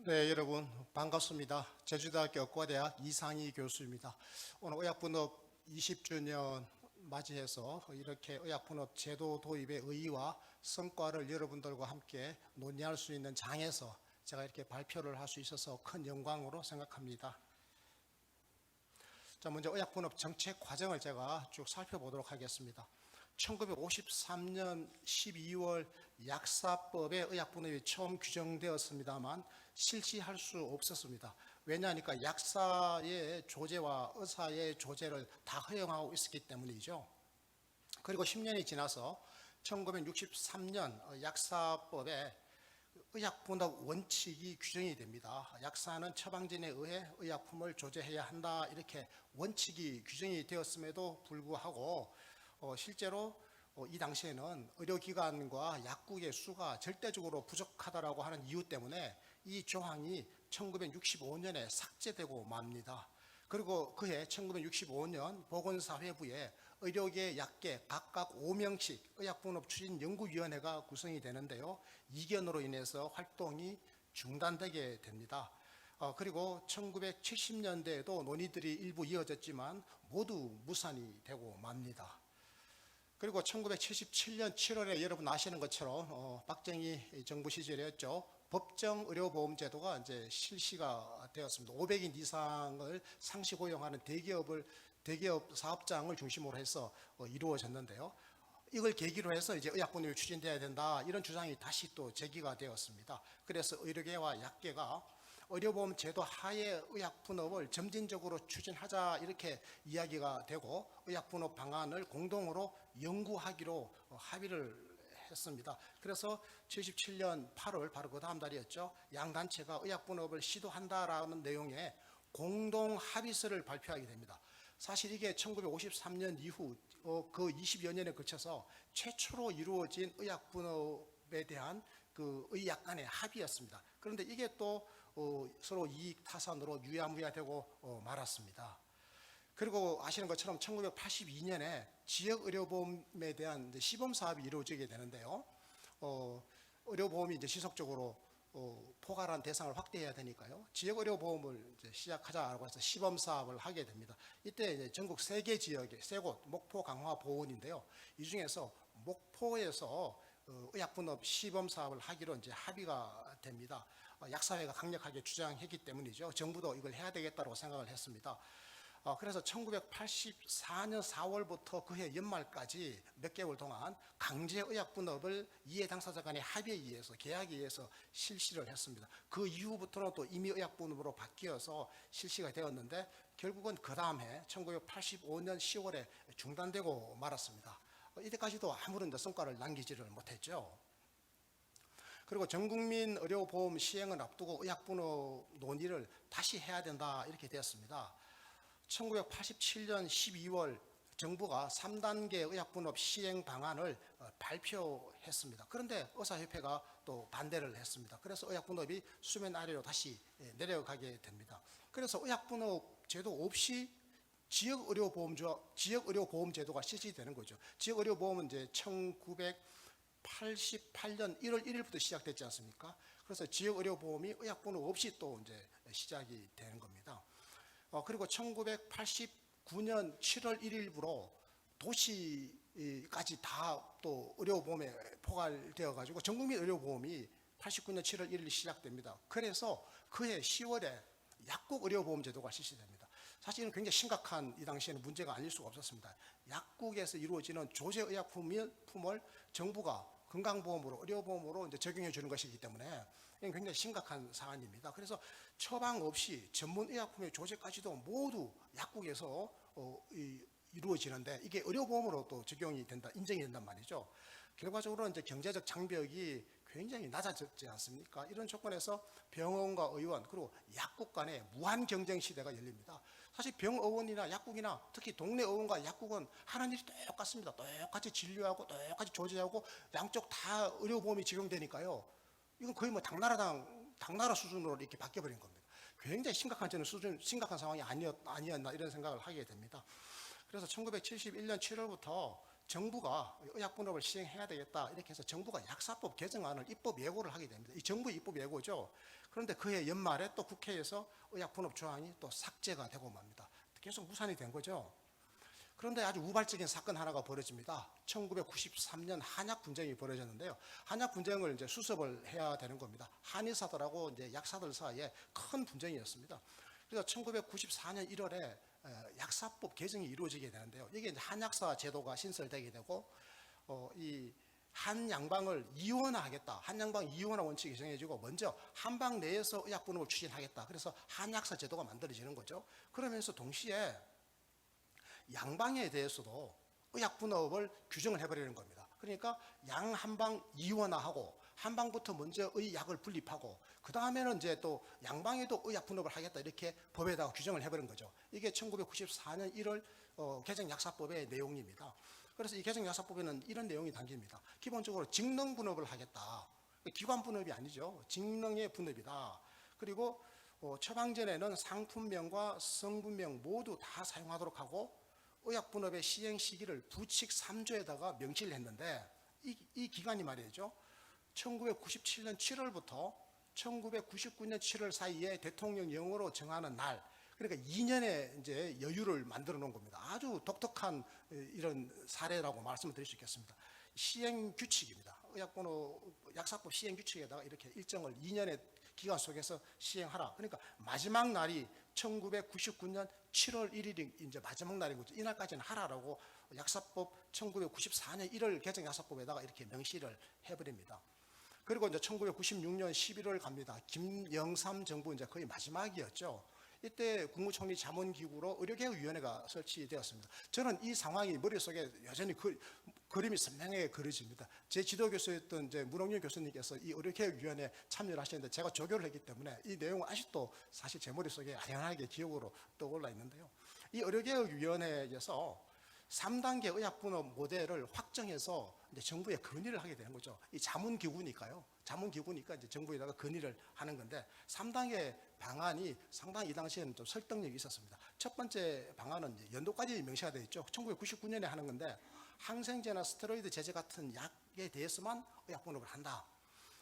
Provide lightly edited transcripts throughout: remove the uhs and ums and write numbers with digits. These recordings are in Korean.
네, 여러분 반갑습니다. 제주대학교 의과대학 이상희 교수입니다. 오늘 의약분업 20주년 맞이해서 이렇게 의약분업 제도 도입의 의의와 성과를 여러분들과 함께 논의할 수 있는 장에서 제가 이렇게 발표를 할 수 있어서 큰 영광으로 생각합니다. 자, 먼저 의약분업 정책 과정을 제가 쭉 살펴보도록 하겠습니다. 1953년 12월 약사법에 의약분업이 처음 규정되었습니다만 실시할 수 없었습니다. 왜냐하니까 약사의 조제와 의사의 조제를 다 허용하고 있었기 때문이죠. 그리고 10년이 지나서 1963년 약사법에 의약분업 원칙이 규정이 됩니다. 약사는 처방전에 의해 의약품을 조제해야 한다, 이렇게 원칙이 규정이 되었음에도 불구하고 실제로 이 당시에는 의료기관과 약국의 수가 절대적으로 부족하다라고 하는 이유 때문에 이 조항이 1965년에 삭제되고 맙니다. 그리고 그해 1965년 보건사회부에 의료계, 약계 각각 5명씩 의약분업 추진 연구위원회가 구성이 되는데요. 이견으로 인해서 활동이 중단되게 됩니다. 그리고 1970년대에도 논의들이 일부 이어졌지만 모두 무산이 되고 맙니다. 그리고 1977년 7월에 여러분 아시는 것처럼 박정희 정부 시절이었죠. 법정의료보험제도가 이제 실시가 되었습니다. 500인 이상을 상시 고용하는 대기업 사업장을 중심으로 해서 이루어졌는데요. 이걸 계기로 해서 이제 의약분업이 추진돼야 된다, 이런 주장이 다시 또 제기가 되었습니다. 그래서 의료계와 약계가 의료보험 제도 하에 의약분업을 점진적으로 추진하자, 이렇게 이야기가 되고 의약분업 방안을 공동으로 연구하기로 합의를 했습니다. 그래서 77년 8월, 바로 그 다음 달이었죠. 양 단체가 의약분업을 시도한다라는 내용의 공동 합의서를 발표하게 됩니다. 사실 이게 1953년 이후 그 20여 년에 걸쳐서 최초로 이루어진 의약분업에 대한 그 의약 간의 합의였습니다. 그런데 이게 또 서로 이익 타산으로 유야무야되고 말았습니다. 그리고 아시는 것처럼 1982년에 지역의료보험에 대한 시범 사업이 이루어지게 되는데요. 의료보험이 이제 지속적으로 포괄한 대상을 확대해야 되니까요. 지역의료보험을 이제 시작하자라고 해서 시범 사업을 하게 됩니다. 이때 이제 전국 3개 지역에 3곳, 목포, 강화, 보은인데요. 이 중에서 목포에서 의약분업 시범 사업을 하기로 이제 합의가 됩니다. 약사회가 강력하게 주장했기 때문이죠. 정부도 이걸 해야 되겠다고 생각을 했습니다. 그래서 1984년 4월부터 그해 연말까지 몇 개월 동안 강제의약분업을 이해 당사자 간의 합의에 의해서, 계약에 의해서 실시를 했습니다. 그 이후부터는 또 임의의약분업으로 바뀌어서 실시가 되었는데 결국은 그 다음 해 1985년 10월에 중단되고 말았습니다. 이때까지도 아무런 성과를 남기지를 못했죠. 그리고 전국민 의료보험 시행을 앞두고 의약분업 논의를 다시 해야 된다, 이렇게 되었습니다. 1987년 12월 정부가 3단계 의약분업 시행 방안을 발표했습니다. 그런데 의사협회가 또 반대를 했습니다. 그래서 의약분업이 수면 아래로 다시 내려가게 됩니다. 그래서 의약분업 제도 없이 지역의료보험 제도가 실시되는 거죠. 지역의료보험은 이제 1988년 1월 1일부터 시작됐지 않습니까? 그래서 지역의료보험이 의약분업 없이 또 이제 시작이 되는 겁니다. 그리고 1989년 7월 1일부로 도시까지 다 또 의료보험에 포괄되어 가지고 전국민 의료보험이 89년 7월 1일 시작됩니다. 그래서 그해 10월에 약국 의료보험 제도가 실시됩니다. 사실은 굉장히 심각한, 이 당시에는 문제가 아닐 수가 없었습니다. 약국에서 이루어지는 조제의약품을 정부가 건강보험으로, 의료보험으로 이제 적용해 주는 것이기 때문에 굉장히 심각한 사안입니다. 그래서 처방 없이 전문의약품의 조제까지도 모두 약국에서 이루어지는데 이게 의료보험으로 또 적용이 된다, 인정이 된단 말이죠. 결과적으로 이제 경제적 장벽이 굉장히 낮아졌지 않습니까? 이런 조건에서 병원과 의원, 그리고 약국 간의 무한 경쟁 시대가 열립니다. 사실 병의원이나 약국이나 특히 동네 의원과 약국은 하는 일이 똑같습니다. 똑같이 진료하고 똑같이 조제하고 양쪽 다 의료보험이 적용되니까요. 이건 거의 뭐 당나라 수준으로 이렇게 바뀌어버린 겁니다. 굉장히 심각한 상황이 아니었나, 이런 생각을 하게 됩니다. 그래서 1971년 7월부터 정부가 의약분업을 시행해야 되겠다 이렇게 해서 정부가 약사법 개정안을 입법 예고를 하게 됩니다. 이 정부 입법 예고죠. 그런데 그해 연말에 또 국회에서 의약분업 조항이 또 삭제가 되고 맙니다. 계속 무산이 된 거죠. 그런데 아주 우발적인 사건 하나가 벌어집니다. 1993년 한약 분쟁이 벌어졌는데요. 한약 분쟁을 이제 수습을 해야 되는 겁니다. 한의사들하고 이제 약사들 사이에 큰 분쟁이었습니다. 그래서 1994년 1월에 약사법 개정이 이루어지게 되는데요. 이게 이제 한약사 제도가 신설되게 되고 이 한양방을 이원화하겠다. 한양방 이원화 원칙이 정해지고 먼저 한방 내에서 의약분업을 추진하겠다. 그래서 한약사 제도가 만들어지는 거죠. 그러면서 동시에 양방에 대해서도 의약분업을 규정을 해버리는 겁니다. 그러니까 양한방 이원화하고 한방부터 먼저 의약을 분립하고 그 다음에는 이제 또 양방에도 의약분업을 하겠다 이렇게 법에다가 규정을 해버린 거죠. 이게 1994년 1월 개정약사법의 내용입니다. 그래서 이 개정약사법에는 이런 내용이 담깁니다. 기본적으로 직능분업을 하겠다. 기관분업이 아니죠. 직능의 분업이다. 그리고 처방전에는 상품명과 성분명 모두 다 사용하도록 하고 의약분업의 시행 시기를 부칙 3조에다가 명시를 했는데 이 기간이 말이죠. 1997년 7월부터 1999년 7월 사이에 대통령령으로 정하는 날, 그러니까 2년의 이제 여유를 만들어 놓은 겁니다. 아주 독특한 이런 사례라고 말씀을 드릴 수 있겠습니다. 시행 규칙입니다. 의약분업 약사법 시행 규칙에다가 이렇게 일정을 2년의 기간 속에서 시행하라. 그러니까 마지막 날이 1999년 7월 1일이 이제 마지막 날인 거죠. 이날까지는 하라라고 약사법 1994년 1월 개정 약사법에다가 이렇게 명시를 해버립니다. 그리고 이제 1996년 11월 갑니다. 김영삼 정부 이제 거의 마지막이었죠. 이때 국무총리 자문기구로 의료개혁위원회가 설치되었습니다. 저는 이 상황이 머릿속에 여전히 그림이 선명하게 그려집니다. 제 지도교수였던 이제 문홍윤 교수님께서 이 의료개혁위원회에 참여를 하셨는데 제가 조교를 했기 때문에 이 내용은 아직도 사실 제 머릿속에 아련하게 기억으로 떠올라 있는데요. 이 의료개혁위원회에서 3단계 의약분업 모델을 확정해서 이제 정부에 건의를 하게 되는 거죠. 이 자문기구니까요. 자문기구니까 이제 정부에다가 건의를 하는 건데 3단계 방안이 상당히 이 당시에는 좀 설득력이 있었습니다. 첫 번째 방안은 이제 연도까지 명시가 되어 있죠. 1999년에 하는 건데 항생제나 스테로이드 제제 같은 약에 대해서만 의약분업을 한다.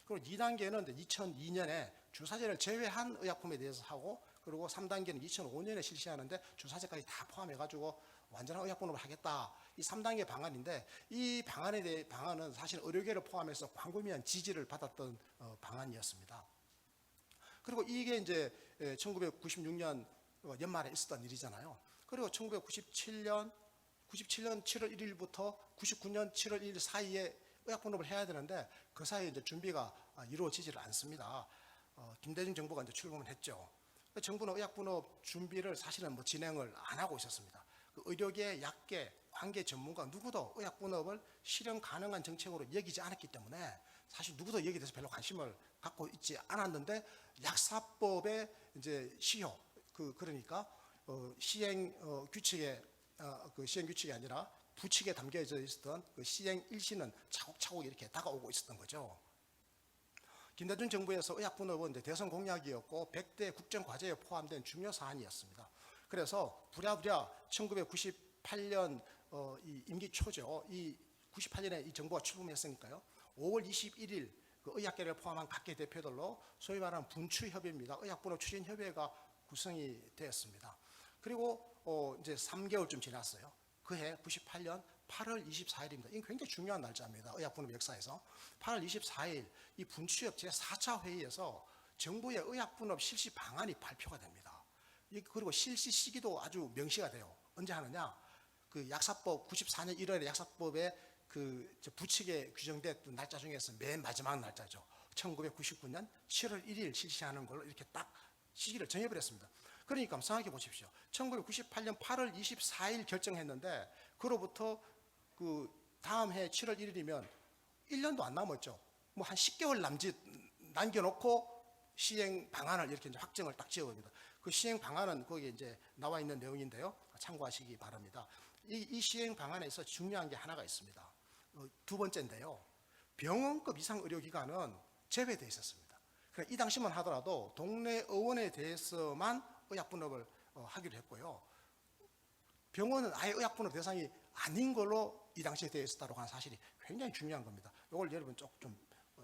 그리고 2단계는 2002년에 주사제를 제외한 의약품에 대해서 하고 그리고 3단계는 2005년에 실시하는데 주사제까지 다 포함해가지고 완전한 의약분업을 하겠다. 이 3단계 방안인데 이 방안은 사실 의료계를 포함해서 광범위한 지지를 받았던 방안이었습니다. 그리고 이게 이제 1996년 연말에 있었던 일이잖아요. 그리고 1997년 7월 1일부터 99년 7월 1일 사이에 의약분업을 해야 되는데 그 사이에 이제 준비가 이루어지지를 않습니다. 김대중 정부가 이제 출범을 했죠. 정부는 의약분업 준비를 사실은 뭐 진행을 안 하고 있었습니다. 그 의료계, 약계, 관계 전문가 누구도 의약분업을 실현 가능한 정책으로 여기지 않았기 때문에 사실 누구도 여기에 대해서 별로 관심을 갖고 있지 않았는데 약사법의 이제 시효 그러니까 시행 규칙에 그 시행 규칙이 아니라 부칙에 담겨져 있었던 그 시행 일시는 차곡차곡 이렇게 다가오고 있었던 거죠. 김대중 정부에서 의약분업은 이제 대선 공약이었고 100대 국정과제에 포함된 중요 사안이었습니다. 그래서 부랴부랴 1998년 이 임기 초죠. 이 98년에 이 정부가 출범했으니까요. 5월 21일 그 의학계를 포함한 각계 대표들로 소위 말하는 분추협의입니다. 의약분업 추진협의회가 구성이 되었습니다. 그리고 이제 3개월쯤 지났어요. 그해 98년 8월 24일입니다. 이게 굉장히 중요한 날짜입니다. 의약분업 역사에서 8월 24일 이 분추협 제4차 회의에서 정부의 의약분업 실시 방안이 발표가 됩니다. 그리고 실시 시기도 아주 명시가 돼요. 언제 하느냐? 그 약사법 94년 1월에 약사법에 그 부칙에 규정됐던 날짜 중에서 맨 마지막 날짜죠. 1999년 7월 1일 실시하는 걸로 이렇게 딱 시기를 정해버렸습니다. 그러니까 생각해 보십시오. 1998년 8월 24일 결정했는데 그로부터 그 다음 해 7월 1일이면 1년도 안 남았죠. 뭐 한 10개월 남짓 남겨놓고 시행 방안을 이렇게 이제 확정을 딱 지어봅니다. 그 시행 방안은 거기에 이제 나와 있는 내용인데요. 참고하시기 바랍니다. 이 시행 방안에서 중요한 게 하나가 있습니다. 두 번째인데요. 병원급 이상 의료기관은 제외되어 있었습니다. 그러니까 이 당시만 하더라도 동네 의원에 대해서만 의약분업을 하기로 했고요. 병원은 아예 의약분업 대상이 아닌 걸로 이 당시에 되어 있었다고 하는 사실이 굉장히 중요한 겁니다. 이걸 여러분 좀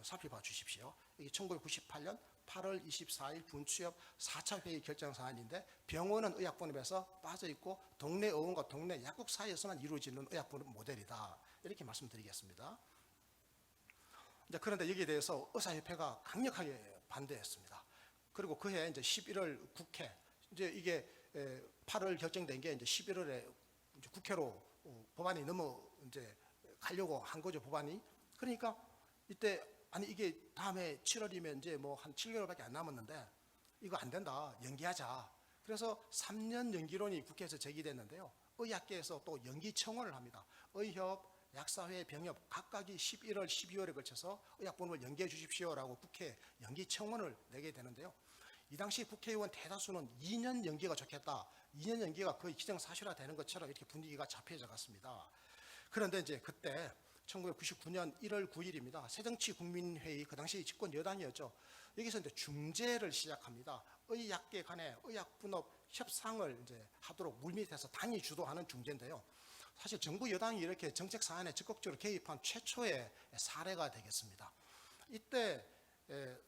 살펴봐 주십시오. 이게 1998년 8월 24일 분취업 4차 회의 결정 사안인데 병원은 의약분업에서 빠져 있고 동네 의원과 동네 약국 사이에서만 이루어지는 의약분업 모델이다. 이렇게 말씀드리겠습니다. 그런데 여기에 대해서 의사협회가 강력하게 반대했습니다. 그리고 그해 이제 11월 국회 이제 이게 8월 결정된 게 이제 11월에 이제 국회로 법안이 이제 가려고 한 거죠, 법안이. 그러니까 이때 아니 이게 다음에 7월이면 이제 뭐 한 7개월밖에 안 남았는데 이거 안 된다, 연기하자. 그래서 3년 연기론이 국회에서 제기됐는데요. 의학계에서 또 연기 청원을 합니다. 의협, 약사회, 병협 각각이 11월, 12월에 걸쳐서 의약분업을 연기해 주십시오라고 국회에 연기 청원을 내게 되는데요. 이 당시 국회의원 대다수는 2년 연기가 좋겠다. 2년 연기가 거의 기정사실화되는 것처럼 이렇게 분위기가 잡혀져 갔습니다. 그런데 이제 그때 1999년 1월 9일입니다. 새정치국민회의, 그 당시 집권 여당이었죠. 여기서 이제 중재를 시작합니다. 의학계 간의 의약분업 협상을 이제 하도록 물밑에서 당이 주도하는 중재인데요. 사실 정부 여당이 이렇게 정책 사안에 적극적으로 개입한 최초의 사례가 되겠습니다. 이때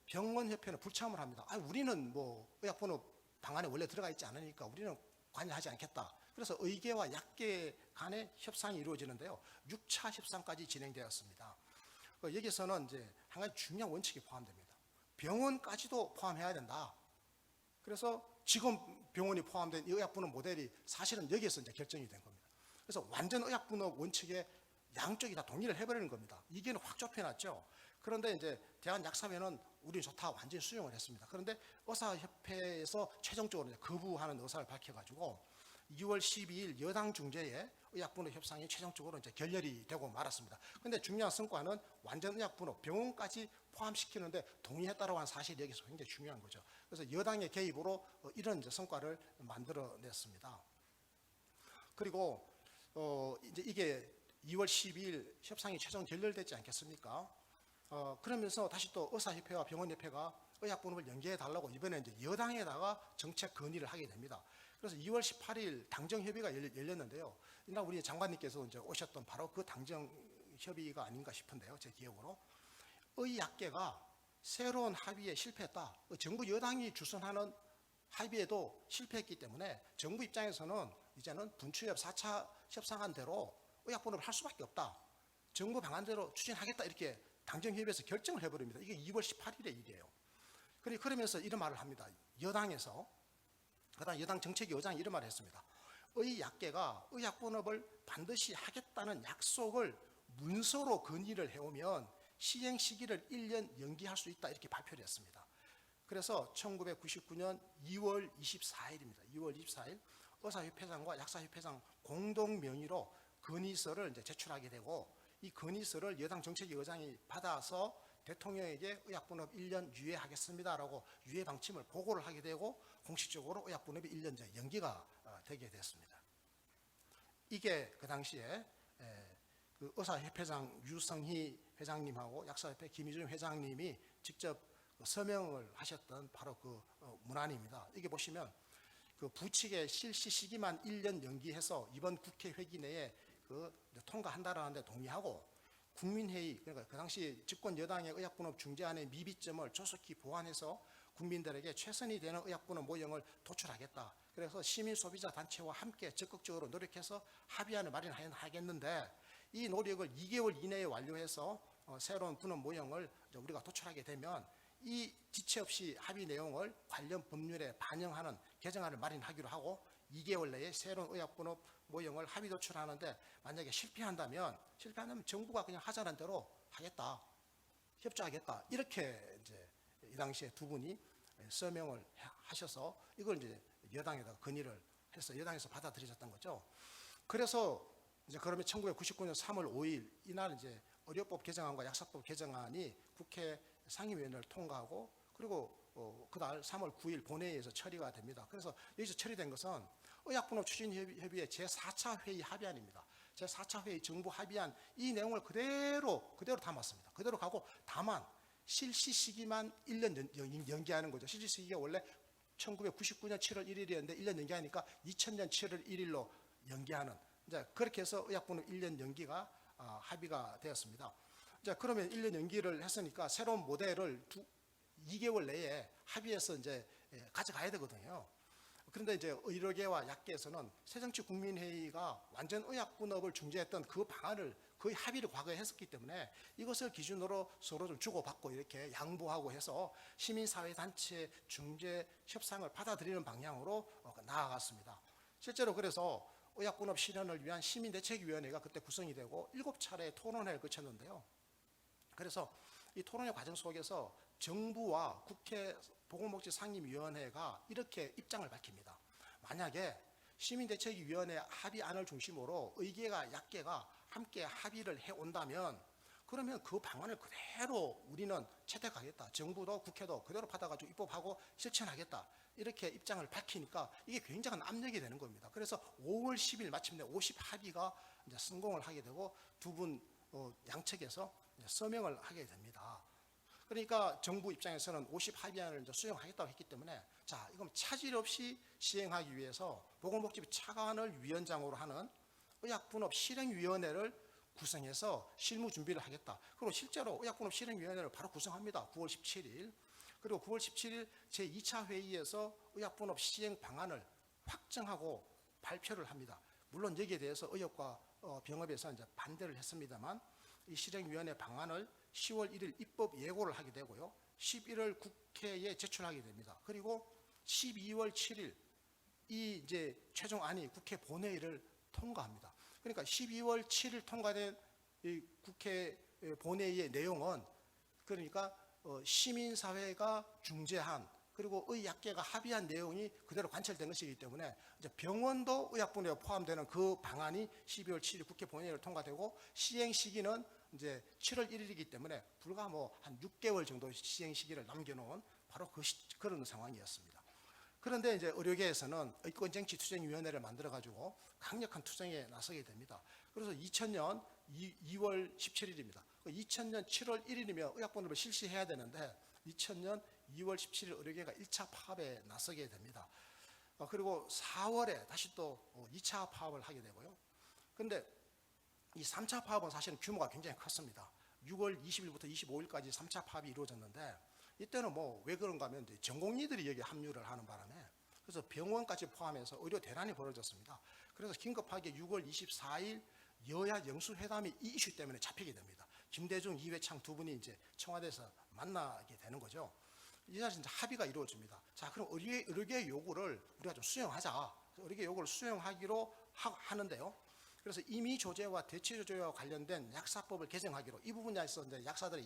병원협회는 불참을 합니다. 우리는 뭐 의약분업 방안에 원래 들어가 있지 않으니까 우리는 관여하지 않겠다. 그래서 의계와 약계 간의 협상이 이루어지는데요. 6차 협상까지 진행되었습니다. 여기서는 이제 한 가지 중요한 원칙이 포함됩니다. 병원까지도 포함해야 된다. 그래서 지금 병원이 포함된 이 의약분업 모델이 사실은 여기에서 이제 결정이 된 겁니다. 그래서 완전 의약분업 원칙에 양쪽이 다 동의를 해버리는 겁니다. 이게는 확 좁혀놨죠. 그런데 이제 대한약사회는 우리 좋다 완전히 수용을 했습니다. 그런데 의사협회에서 최종적으로 이제 거부하는 의사를 밝혀가지고 2월 12일 여당 중재에 의약분업 협상이 최종적으로 이제 결렬이 되고 말았습니다. 그런데 중요한 성과는 완전 의약분업 병원까지 포함시키는데 동의했다라고 하는 사실이 여기서 굉장히 중요한 거죠. 그래서 여당의 개입으로 이런 이제 성과를 만들어냈습니다. 그리고 이제 이게 2월 12일 협상이 최종 결렬되지 않겠습니까? 그러면서 다시 또 의사협회와 병원협회가 의약분업을 연기해 달라고 이번에 이제 여당에다가 정책 건의를 하게 됩니다. 그래서 2월 18일 당정협의가 열렸는데요. 이날 우리 장관님께서 이제 오셨던 바로 그 당정협의가 아닌가 싶은데요. 제 기억으로. 의약계가 새로운 합의에 실패했다. 정부 여당이 주선하는 합의에도 실패했기 때문에 정부 입장에서는 이제는 분취협 4차 협상안대로 의약분업을 할 수밖에 없다. 정부 방안대로 추진하겠다. 이렇게 당정협의에서 결정을 해버립니다. 이게 2월 18일의 일이에요. 그러면서 이런 말을 합니다. 여당에서, 그다음 여당 정책위 의장이 이런 말을 했습니다. 의약계가 의약분업을 반드시 하겠다는 약속을 문서로 건의를 해오면 시행 시기를 1년 연기할 수 있다. 이렇게 발표를 했습니다. 그래서 1999년 2월 24일입니다. 2월 24일 의사협회장과 약사협회장 공동 명의로 건의서를 이제 제출하게 되고 이 건의서를 여당 정책위 의장이 받아서 대통령에게 의약분업 1년 유예하겠습니다라고 유예 방침을 보고를 하게 되고 공식적으로 의약분업이 1년 연기가 되게 됐습니다. 이게 그 당시에 그 의사협회장 유성희 회장님하고 약사협회 김희준 회장님이 직접 서명을 하셨던 바로 그 문안입니다. 이게 보시면 그 부칙의 실시 시기만 1년 연기해서 이번 국회 회기 내에 그 통과한다라는 데 동의하고 국민회의, 그러니까 그 당시 집권 여당의 의약분업 중재안의 미비점을 조속히 보완해서 국민들에게 최선이 되는 의약분업 모형을 도출하겠다. 그래서 시민 소비자 단체와 함께 적극적으로 노력해서 합의안을 마련하겠는데 이 노력을 2개월 이내에 완료해서 새로운 분업 모형을 우리가 도출하게 되면 이 지체 없이 합의 내용을 관련 법률에 반영하는 개정안을 마련하기로 하고 2개월 내에 새로운 의약분업 모형을 합의 도출하는데 만약에 실패한다면 정부가 그냥 하자는 대로 하겠다, 협조하겠다. 이렇게 이제 이 당시에 두 분이 서명을 하셔서 이걸 이제 여당에다가 건의를 해서 여당에서 받아들여졌던 거죠. 그래서 이제 그러면 1999년 3월 5일 이날 이제 의료법 개정안과 약사법 개정안이 국회 상임위원회를 통과하고 그리고 그날 3월 9일 본회의에서 처리가 됩니다. 그래서 여기서 처리된 것은 의약분업 추진협의회 제4차 회의 합의안입니다. 제4차 회의 정부 합의안 이 내용을 그대로 담았습니다. 그대로 가고 다만 실시 시기만 1년 연기하는 거죠. 실시 시기가 원래 1999년 7월 1일이었는데 1년 연기하니까 2000년 7월 1일로 연기하는 이제 그렇게 해서 의약분업 1년 연기가 합의가 되었습니다. 자, 그러면 1년 연기를 했으니까 새로운 모델을 2개월 내에 합의해서 이제 가져가야 되거든요. 그런데 이제 의료계와 약계에서는 새정치국민회의가 완전 의약분업을 중재했던 그 방안을 거의 합의를 과거에 했었기 때문에 이것을 기준으로 서로 좀 주고받고 이렇게 양보하고 해서 시민사회단체 중재 협상을 받아들이는 방향으로 나아갔습니다. 실제로 그래서 의약분업 실현을 위한 시민대책위원회가 그때 구성이 되고 7차례 토론회를 거쳤는데요. 그래서 이 토론회 과정 속에서 정부와 국회 보건복지상임위원회가 이렇게 입장을 밝힙니다. 만약에 시민대책위원회 합의안을 중심으로 의계가 약계가 함께 합의를 해온다면 그러면 그 방안을 그대로 우리는 채택하겠다. 정부도 국회도 그대로 받아가지고 입법하고 실천하겠다. 이렇게 입장을 밝히니까 이게 굉장한 압력이 되는 겁니다. 그래서 5월 10일 마침내 50 합의가 이제 성공을 하게 되고 두 분 양측에서 서명을 하게 됩니다. 그러니까 정부 입장에서는 50 합의안을 이제 수용하겠다고 했기 때문에 자, 이건 차질 없이 시행하기 위해서 보건복지부 차관을 위원장으로 하는 의약분업 실행위원회를 구성해서 실무 준비를 하겠다. 그리고 실제로 의약분업 실행위원회를 바로 구성합니다. 9월 17일. 그리고 9월 17일 제2차 회의에서 의약분업 시행 방안을 확정하고 발표를 합니다. 물론 여기에 대해서 의협과 병업에서 이제 반대를 했습니다만 이 실행위원회 방안을 10월 1일 입법 예고를 하게 되고요. 11월 국회에 제출하게 됩니다. 그리고 12월 7일 이 이제 최종안이 국회 본회의를 통과합니다. 그러니까 12월 7일 통과된 이 국회 본회의의 내용은 그러니까 시민사회가 중재한 그리고 의약계가 합의한 내용이 그대로 관철된 것이기 때문에 이제 병원도 의약분업에 포함되는 그 방안이 12월 7일 국회 본회의를 통과되고 시행 시기는 이제 7월 1일이기 때문에 불과 뭐 한 6개월 정도 시행 시기를 남겨놓은 바로 그런 상황이었습니다. 그런데 이제 의료계에서는 의권쟁취투쟁위원회를 만들어가지고 강력한 투쟁에 나서게 됩니다. 그래서 2000년 2월 17일입니다. 2000년 7월 1일이면 의약분업을 실시해야 되는데 2000년 2월 17일 의료계가 1차 파업에 나서게 됩니다. 그리고 4월에 다시 또 2차 파업을 하게 되고요. 그런데 이 3차 파업은 사실은 규모가 굉장히 컸습니다. 6월 20일부터 25일까지 3차 파업이 이루어졌는데 이때는 뭐 왜 그런가 하면 전공의들이 여기 합류를 하는 바람에 그래서 병원까지 포함해서 의료 대란이 벌어졌습니다. 그래서 긴급하게 6월 24일 여야 영수회담이 이 이슈 때문에 잡히게 됩니다. 김대중, 이회창 두 분이 이제 청와대에서 만나게 되는 거죠. 이 자리에서 이제 합의가 이루어집니다. 자, 그럼 의료계 요구를 우리가 좀 수용하자. 의료계 요구를 수용하기로 하는데요. 그래서 임의 조제와 대체 조제와 관련된 약사법을 개정하기로 이 부분에서 이제 약사들의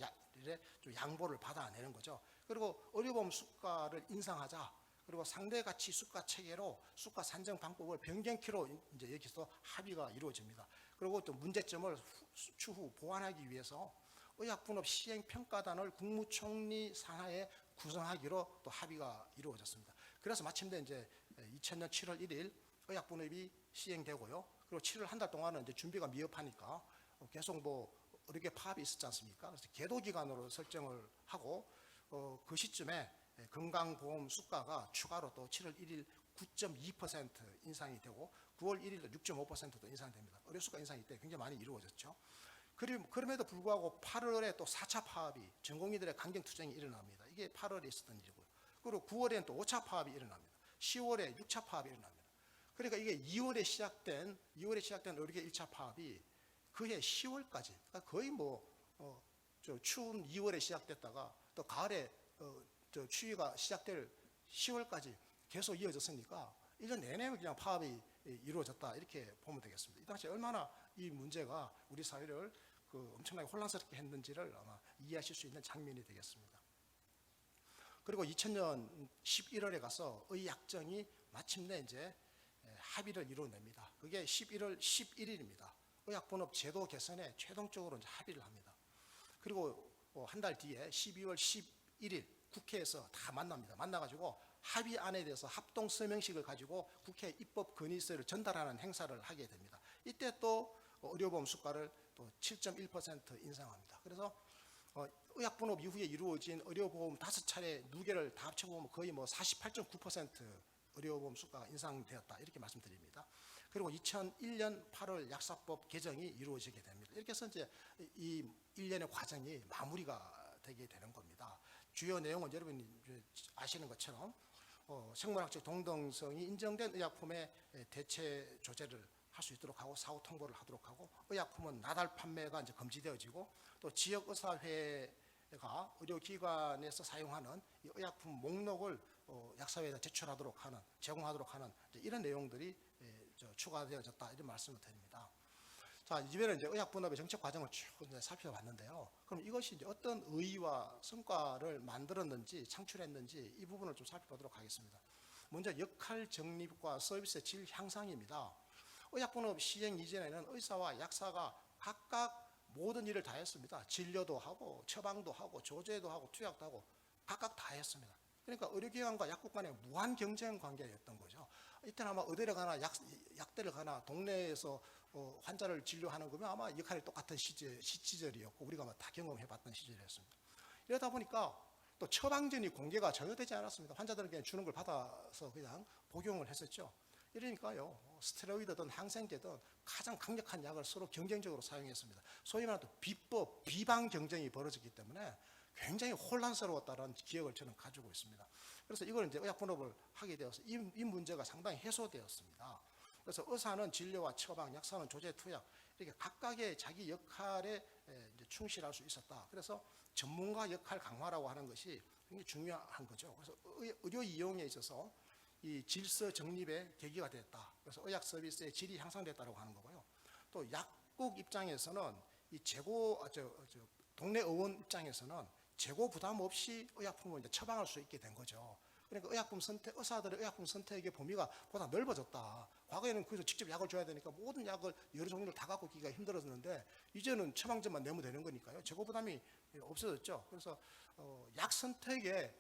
좀 양보를 받아내는 거죠. 그리고 의료보험 수가를 인상하자. 그리고 상대가치 수가 체계로 수가 산정 방법을 변경키로 이제 여기서 합의가 이루어집니다. 그리고 또 문제점을 추후 보완하기 위해서 의약분업 시행평가단을 국무총리 산하에 구성하기로 또 합의가 이루어졌습니다. 그래서 마침내 이제 2000년 7월 1일 의약분업이 시행되고요. 그리고 7월 한 달 동안은 이제 준비가 미흡하니까 계속 뭐 의료계 파업이 있었지 않습니까? 그래서 계도기간으로 설정을 하고 그 시점에 건강보험 수가가 추가로 또 7월 1일 9.2% 인상이 되고 9월 1일도 6.5%도 인상됩니다. 의료수가 인상이 때 굉장히 많이 이루어졌죠. 그럼에도 불구하고 8월에 또 4차 파업이 전공의들의 강경투쟁이 일어납니다. 이게 8월에 있었던 일이고요. 그리고 9월에는 또 5차 파업이 일어납니다. 10월에 6차 파업이 일어납니다. 그러니까 이게 2월에 시작된 의료계 1차 파업이 그해 10월까지 그러니까 거의 뭐 추운 2월에 시작됐다가 또 가을에 추위가 시작될 10월까지 계속 이어졌으니까 1년 내내 그냥 파업이 이루어졌다 이렇게 보면 되겠습니다. 이 당시 얼마나 이 문제가 우리 사회를 엄청나게 혼란스럽게 했는지를 아마 이해하실 수 있는 장면이 되겠습니다. 그리고 2000년 11월에 가서 의약정이 마침내 이제 합의를 이루어냅니다. 그게 11월 11일입니다. 의약분업 제도 개선에 최종적으로 이제 합의를 합니다. 그리고 한 달 뒤에 12월 11일 국회에서 다 만납니다. 만나가지고 합의안에 대해서 합동 서명식을 가지고 국회 입법 건의서를 전달하는 행사를 하게 됩니다. 이때 또 의료보험 수가를 또 7.1% 인상합니다. 그래서 의약분업 이후에 이루어진 의료보험 5차례 누계를 다 합쳐보면 거의 뭐 48.9% 의료보험 수가가 인상되었다 이렇게 말씀드립니다. 그리고 2001년 8월 약사법 개정이 이루어지게 됩니다. 이렇게 해서 이제 이 일련의 과정이 마무리가 되게 되는 겁니다. 주요 내용은 여러분이 아시는 것처럼 생물학적 동등성이 인정된 의약품의 대체 조제를 할 수 있도록 하고 사후 통보를 하도록 하고, 의약품은 나달 판매가 이제 금지되어지고, 또 지역 의사회가 의료기관에서 사용하는 이 의약품 목록을 약사회에다 제출하도록 하는, 제공하도록 하는 이런 내용들이 추가되어졌다, 이런 말씀을 드립니다. 자, 이번에 이제 의약분업의 정책 과정을 쭉 살펴봤는데요. 그럼 이것이 이제 어떤 의의와 성과를 만들었는지, 창출했는지 이 부분을 좀 살펴보도록 하겠습니다. 먼저 역할 정립과 서비스의 질 향상입니다. 의약분업 시행 이전에는 의사와 약사가 각각 모든 일을 다 했습니다. 진료도 하고 처방도 하고 조제도 하고 투약도 하고 각각 다 했습니다. 그러니까 의료기관과 약국 간의 무한 경쟁 관계였던 거죠. 이때는 아마 의대를 가나 약대를 가나 동네에서 환자를 진료하는 거면 아마 역할이 똑같은 시절이었고, 우리가 다 경험해봤던 시절이었습니다. 이러다 보니까 또 처방전이 공개가 전혀 되지 않았습니다. 환자들은 그냥 주는 걸 받아서 그냥 복용을 했었죠. 이러니까요, 스테로이드든 항생제든 가장 강력한 약을 서로 경쟁적으로 사용했습니다. 소위 말하는 비법, 비방 경쟁이 벌어졌기 때문에 굉장히 혼란스러웠다는 기억을 저는 가지고 있습니다. 그래서 이걸 이제 의약분업을 하게 되어서 이 문제가 상당히 해소되었습니다. 그래서 의사는 진료와 처방, 약사는 조제, 투약, 이렇게 각각의 자기 역할에 이제 충실할 수 있었다. 그래서 전문가 역할 강화라고 하는 것이 굉장히 중요한 거죠. 그래서 의료 이용에 있어서 이 질서 정립의 계기가 됐다. 그래서 의학 서비스의 질이 향상됐다고 하는 거고요. 또 약국 입장에서는 이 동네 의원 입장에서는 재고 부담 없이 의약품을 이제 처방할 수 있게 된 거죠. 그러니까 의사들의 의약품 선택의 범위가 보다 넓어졌다. 과거에는 거기서 직접 약을 줘야 되니까 모든 약을 여러 종류를 다 갖고 오기가 힘들었는데, 이제는 처방전만 내면 되는 거니까요. 재고 부담이 없어졌죠. 그래서 약 선택의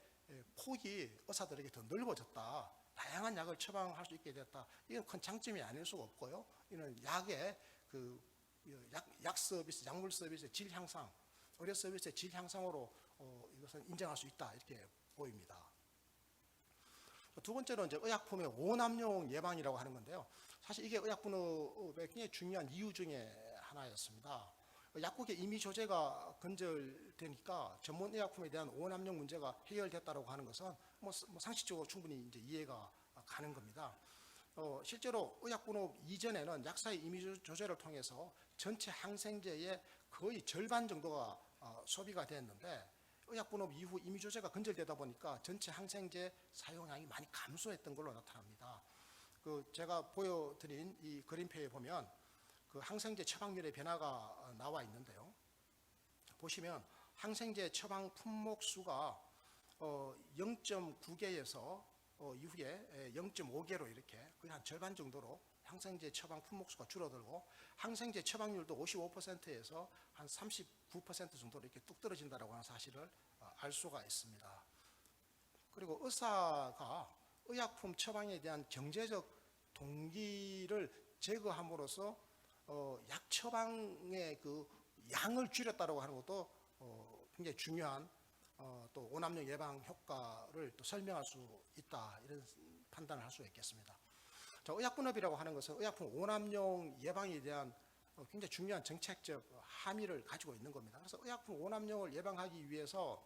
폭이 의사들에게 더 넓어졌다. 다양한 약을 처방할 수 있게 됐다. 이건 큰 장점이 아닐 수가 없고요. 이는 약의 약 서비스, 약물 서비스의 질 향상, 의료 서비스의 질 향상으로 이것은 인정할 수 있다, 이렇게 보입니다. 두 번째로 이제 의약품의 오남용 예방이라고 하는 건데요. 사실 이게 의약분업의 굉장히 중요한 이유 중에 하나였습니다. 약국의 임의 조제가 근절되니까 전문 의약품에 대한 오남용 문제가 해결됐다고 하는 것은 뭐 상식적으로 충분히 이제 이해가 가는 겁니다. 실제로 의약분업 이전에는 약사의 임의 조제를 통해서 전체 항생제의 거의 절반 정도가 소비가 됐는데, 의약분업 이후 임의 조제가 근절되다 보니까 전체 항생제 사용량이 많이 감소했던 걸로 나타납니다. 제가 보여드린 이 그림표에 보면 그 항생제 처방률의 변화가 나와 있는데요. 보시면 항생제 처방 품목 수가 0.9개에서 이후에 0.5개로 이렇게 거의 한 절반 정도로 항생제 처방 품목 수가 줄어들고, 항생제 처방률도 55%에서 한 39% 정도로 이렇게 뚝 떨어진다라고 하는 사실을 알 수가 있습니다. 그리고 의사가 의약품 처방에 대한 경제적 동기를 제거함으로써 약 처방의 그 양을 줄였다라고 하는 것도 굉장히 중요한 또 오남용 예방 효과를 또 설명할 수 있다, 이런 판단을 할 수 있겠습니다. 자, 의약분업이라고 하는 것은 의약품 오남용 예방에 대한 굉장히 중요한 정책적 함의를 가지고 있는 겁니다. 그래서 의약품 오남용을 예방하기 위해서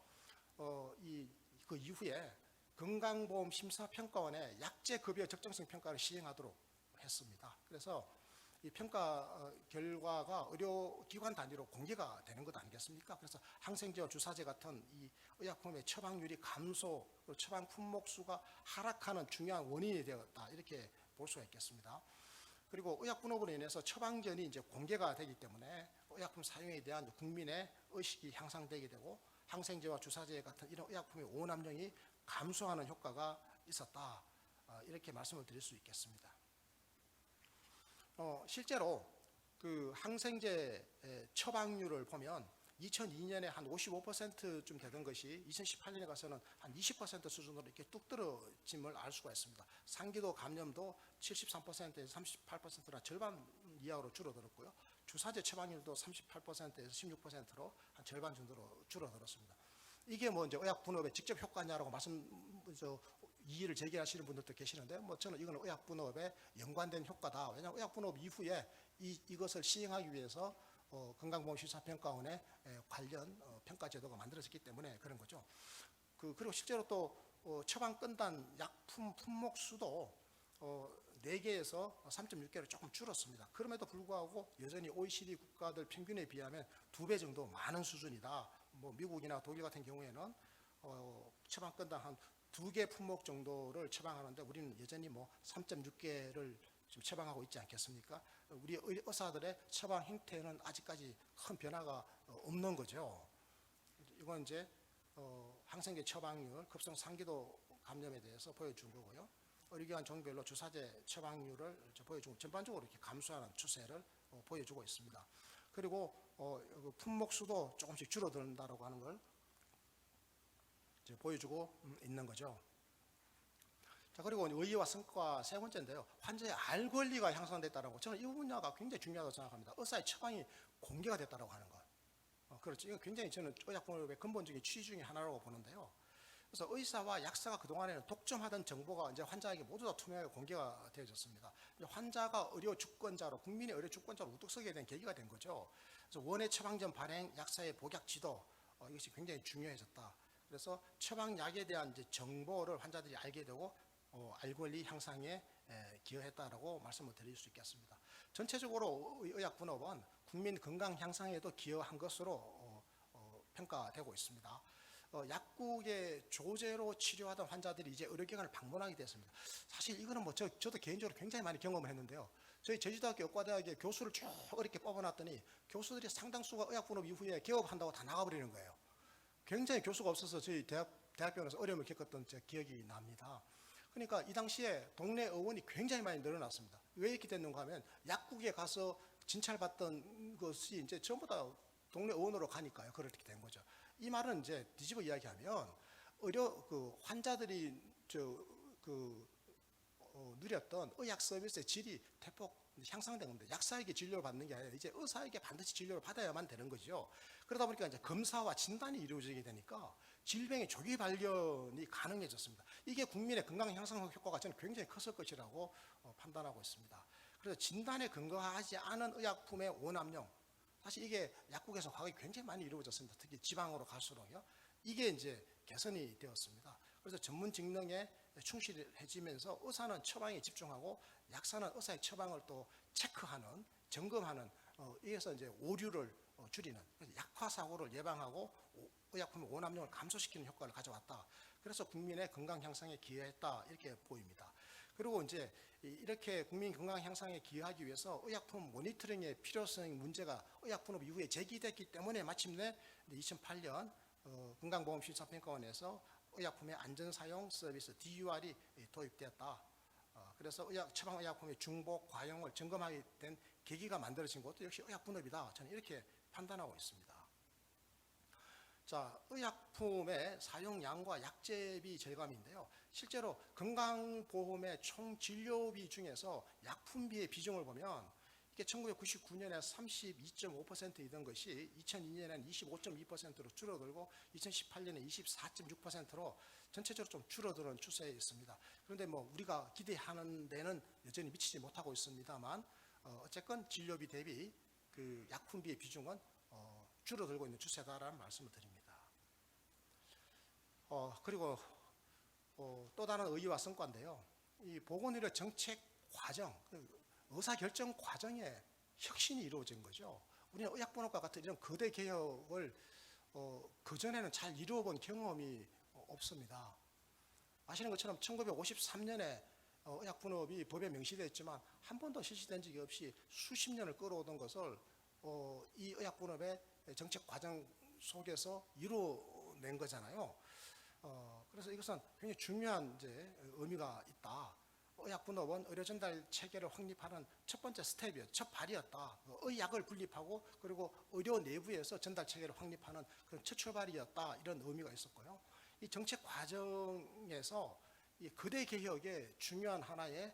그 이후에 건강보험 심사평가원의 약제 급여 적정성 평가를 시행하도록 했습니다. 그래서 이 평가 결과가 의료기관 단위로 공개가 되는 것 아니겠습니까? 그래서 항생제와 주사제 같은 이 의약품의 처방률이 감소, 처방 품목 수가 하락하는 중요한 원인이 되었다, 이렇게 볼 수가 있겠습니다. 그리고 의약분업으로 인해서 처방전이 이제 공개가 되기 때문에 의약품 사용에 대한 국민의 의식이 향상되게 되고, 항생제와 주사제 같은 이런 의약품의 오남용이 감소하는 효과가 있었다, 이렇게 말씀을 드릴 수 있겠습니다. 실제로 그 항생제 처방률을 보면 2002년에 한 55%쯤 되던 것이 2018년에 가서는 한 20% 수준으로 이렇게 뚝 떨어짐을 알 수가 있습니다. 상기도 감염도 73%에서 38%나 절반 이하로 줄어들었고요. 주사제 처방률도 38%에서 16%로 한 절반 정도로 줄어들었습니다. 이게 뭐 이제 의약 분업의 직접 효과냐라고 이의를 제기하시는 분들도 계시는데 뭐 저는 이거는 의약분업에 연관된 효과다. 왜냐하면 의약분업 이후에 이것을 시행하기 위해서 건강보험심사평가원의 관련 평가 제도가 만들어졌기 때문에 그런 거죠. 그리고 실제로 또 처방 끝난 약품 품목 수도 4개에서 3.6개로 조금 줄었습니다. 그럼에도 불구하고 여전히 OECD 국가들 평균에 비하면 2배 정도 많은 수준이다. 뭐 미국이나 독일 같은 경우에는 처방 끝난 한 2개 품목 정도를 처방하는데 우리는 여전히 뭐 3.6개를 지금 처방하고 있지 않겠습니까? 우리 의사들의 처방 행태는 아직까지 큰 변화가 없는 거죠. 이건 이제 항생제 처방률, 급성 상기도 감염에 대해서 보여준 거고요. 의료기관 종별로 주사제 처방률을 보여주고 전반적으로 이렇게 감소하는 추세를 보여주고 있습니다. 그리고 품목 수도 조금씩 줄어든다라고 하는 걸 이제 보여주고 있는 거죠. 자, 그리고 의의와 성과 세 번째인데요. 환자의 알 권리가 향상됐다는 거. 저는 이 분야가 굉장히 중요하다고 생각합니다. 의사의 처방이 공개가 됐다고 하는 것. 그렇죠. 이거 굉장히 저는 의약분업의 근본적인 취지 중에 하나라고 보는데요. 그래서 의사와 약사가 그동안에는 독점하던 정보가 이제 환자에게 모두 다 투명하게 공개가 되어졌습니다. 환자가 의료 주권자로, 국민의 의료 주권자로 우뚝 서게 된 계기가 된 거죠. 그래서 원예 처방전 발행, 약사의 복약 지도, 이것이 굉장히 중요해졌다. 그래서 처방약에 대한 이제 정보를 환자들이 알게 되고 알 권리 향상에 기여했다라고 말씀을 드릴 수 있겠습니다. 전체적으로 의약분업은 국민 건강 향상에도 기여한 것으로 평가되고 있습니다. 약국의 조제로 치료하던 환자들이 이제 의료기관을 방문하게 됐습니다. 사실 이거는 뭐 저도 개인적으로 굉장히 많이 경험을 했는데요. 저희 제주대학교 의과대학에 교수를 쭉 이렇게 뽑아놨더니 교수들이 상당수가 의약분업 이후에 개업한다고 다 나가버리는 거예요. 굉장히 교수가 없어서 저희 대학병원에서 어려움을 겪었던 제 기억이 납니다. 그러니까 이 당시에 동네 의원이 굉장히 많이 늘어났습니다. 왜 이렇게 됐는가 하면 약국에 가서 진찰받던 것이 이제 전부 다 동네 의원으로 가니까요. 그렇게 된 거죠. 이 말은 이제 뒤집어 이야기하면 환자들이 누렸던 의학 서비스의 질이 대폭 향상된 겁니다. 약사에게 진료를 받는 게 아니라 이제 의사에게 반드시 진료를 받아야만 되는 거죠. 그러다 보니까 이제 검사와 진단이 이루어지게 되니까 질병의 조기 발견이 가능해졌습니다. 이게 국민의 건강 향상 효과가 저는 굉장히 컸을 것이라고 판단하고 있습니다. 그래서 진단에 근거하지 않은 의약품의 오남용, 사실 이게 약국에서 과학이 굉장히 많이 이루어졌습니다. 특히 지방으로 갈수록요. 이게 이제 개선이 되었습니다. 그래서 전문 직능에 충실해지면서 의사는 처방에 집중하고 약사는 의사의 처방을 또 체크하는, 점검하는, 이에서 이제 오류를 줄이는, 약화 사고를 예방하고 의약품의 오남용을 감소시키는 효과를 가져왔다. 그래서 국민의 건강 향상에 기여했다 이렇게 보입니다. 그리고 이제 이렇게 국민 건강 향상에 기여하기 위해서 의약품 모니터링의 필요성 문제가 의약분업 이후에 제기됐기 때문에 마침내 2008년 건강보험심사평가원에서 의약품의 안전사용 서비스 DUR이 도입되었다. 그래서 처방의약품의 중복, 과용을 점검하게 된 계기가 만들어진 것도 역시 의약분업이다. 저는 이렇게 판단하고 있습니다. 자, 의약품의 사용량과 약제비 절감인데요. 실제로 건강보험의 총 진료비 중에서 약품비의 비중을 보면 이게 1999년에 32.5%이던 것이 2002년에는 25.2%로 줄어들고 2018년에 24.6%로 전체적으로 좀 줄어드는 추세에 있습니다. 그런데 뭐 우리가 기대하는 데는 여전히 미치지 못하고 있습니다만 어쨌건 진료비 대비 그 약품비의 비중은 줄어들고 있는 추세다라는 말씀을 드립니다. 그리고 또 다른 의의와 성과인데요. 이 보건의료 정책 과정, 의사결정 과정에 혁신이 이루어진 거죠. 우리는 의약분업과 같은 이런 거대 개혁을 그전에는 잘 이루어본 경험이 없습니다. 아시는 것처럼 1953년에 의약분업이 법에 명시되었지만 한 번도 실시된 적이 없이 수십 년을 끌어오던 것을 이 의약분업의 정책 과정 속에서 이루어낸 거잖아요. 그래서 이것은 굉장히 중요한 이제 의미가 있다. 의약분업은 의료전달 체계를 확립하는 첫 번째 스텝이었다. 첫 발이었다. 의약을 분립하고 그리고 의료 내부에서 전달 체계를 확립하는 그런 첫 출발이었다. 이런 의미가 있었고요. 이 정책 과정에서 이 거대 개혁의 중요한 하나의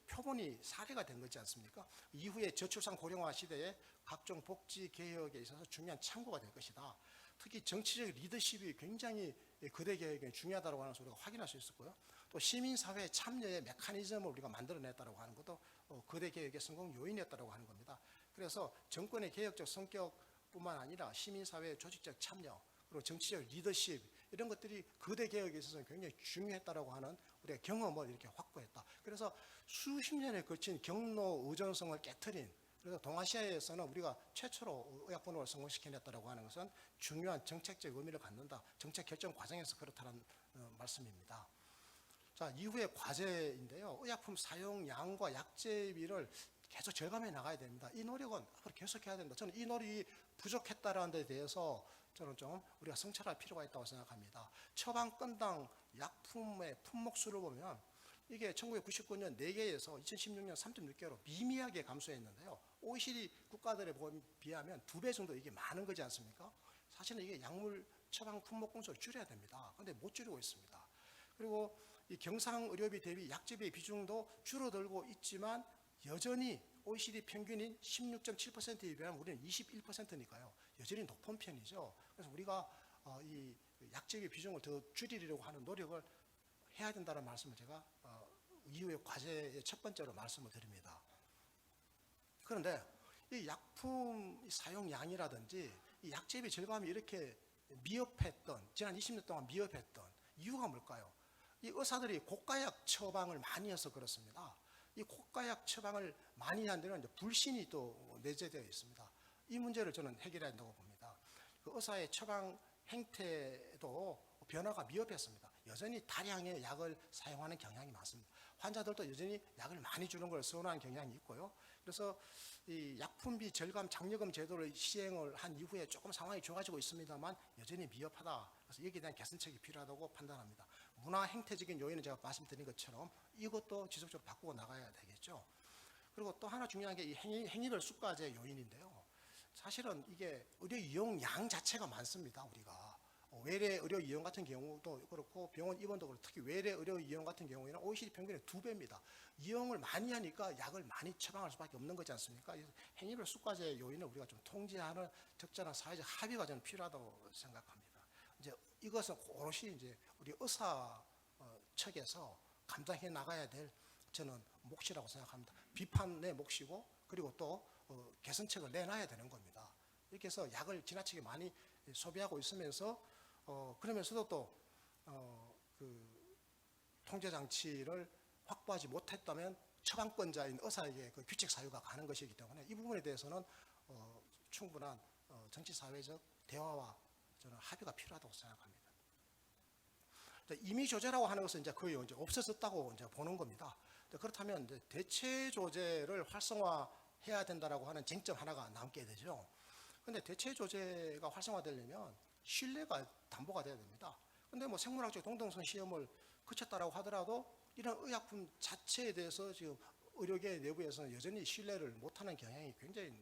표본이 사례가 된 거지 않습니까? 이후에 저출산 고령화 시대에 각종 복지 개혁에 있어서 중요한 참고가 될 것이다. 특히 정치적 리더십이 굉장히 거대 개혁에 중요하다고 하는 소리가 확인할 수 있었고요. 또 시민사회 참여의 메커니즘을 우리가 만들어냈다고 하는 것도 거대 개혁의 성공 요인이었다고 하는 겁니다. 그래서 정권의 개혁적 성격뿐만 아니라 시민사회의 조직적 참여, 그리고 정치적 리더십 이런 것들이 거대 개혁에 있어서 굉장히 중요했다고 하는 우리가 경험을 이렇게 확보했다. 그래서 수십 년에 걸친 경로 의존성을 깨트린, 그래서 동아시아에서는 우리가 최초로 의약분업을 성공시켜냈다고 하는 것은 중요한 정책적 의미를 갖는다. 정책 결정 과정에서 그렇다는 말씀입니다. 자, 이후의 과제인데요. 의약품 사용량과 약제비를 계속 절감해 나가야 됩니다. 이 노력은 앞으로 계속해야 됩니다. 저는 이 노력이 부족했다는 데 대해서 저는 좀 우리가 성찰할 필요가 있다고 생각합니다. 처방 건당 약품의 품목수를 보면 이게 1999년 4개에서 2016년 3.6개로 미미하게 감소했는데요. OECD 국가들에 비하면 2배 정도 이게 많은 거지 않습니까? 사실은 이게 약물 처방 품목 건수를 줄여야 됩니다. 그런데 못 줄이고 있습니다. 그리고 이 경상의료비 대비 약제비의 비중도 줄어들고 있지만 여전히 OECD 평균인 16.7%에 비하면 우리는 21%니까요. 여전히 높은 편이죠. 그래서 우리가 이 약제비 비중을 더 줄이려고 하는 노력을 해야 된다는 말씀을 제가 이후의 과제의 첫 번째로 말씀을 드립니다. 그런데 이 약품 사용량이라든지 이 약제비 절감이 이렇게 미흡했던, 지난 20년 동안 미흡했던 이유가 뭘까요? 이 의사들이 고가약 처방을 많이 해서 그렇습니다. 이 고가약 처방을 많이 한 데는 불신이 또 내재되어 있습니다. 이 문제를 저는 해결해야 한다고 봅니다. 그 의사의 처방 행태도 변화가 미흡했습니다. 여전히 다량의 약을 사용하는 경향이 많습니다. 환자들도 여전히 약을 많이 주는 걸 선호하는 경향이 있고요. 그래서 이 약품비 절감 장려금 제도를 시행을 한 이후에 조금 상황이 좋아지고 있습니다만 여전히 미흡하다. 그래서 여기에 대한 개선책이 필요하다고 판단합니다. 문화 행태적인 요인은 제가 말씀드린 것처럼 이것도 지속적으로 바꾸고 나가야 되겠죠. 그리고 또 하나 중요한 게 이 행위별 수가제 요인인데요. 사실은 이게 의료 이용량 자체가 많습니다. 우리가 외래 의료 이용 같은 경우도 그렇고 병원 입원도 그렇고 특히 외래 의료 이용 같은 경우에는 OECD 평균의 2배입니다. 이용을 많이 하니까 약을 많이 처방할 수밖에 없는 거지 않습니까? 행위별 수가제 요인을 우리가 좀 통제하는 적절한 사회적 합의가 저는 필요하다고 생각합니다. 이제 이것은 오롯이 이제 우리 의사 측에서 감당해 나가야 될 저는 몫이라고 생각합니다. 비판의 몫이고 그리고 또 개선책을 내놔야 되는 겁니다. 이렇게 해서 약을 지나치게 많이 소비하고 있으면서 그러면서도 또 그 통제 장치를 확보하지 못했다면 처방권자인 의사에게 그 규칙 사유가 가는 것이기 때문에 이 부분에 대해서는 충분한 정치 사회적 대화와 저는 합의가 필요하다고 생각합니다. 임의 조제라고 하는 것은 이제 거의 이제 없어졌다고 이제 보는 겁니다. 그렇다면 이제 대체 조제를 활성화해야 된다라고 하는 쟁점 하나가 남게 되죠. 그런데 대체 조제가 활성화되려면 신뢰가 담보가 돼야 됩니다. 그런데 뭐 생물학적 동등성 시험을 거쳤다라고 하더라도 이런 의약품 자체에 대해서 지금 의료계 내부에서는 여전히 신뢰를 못하는 경향이 굉장히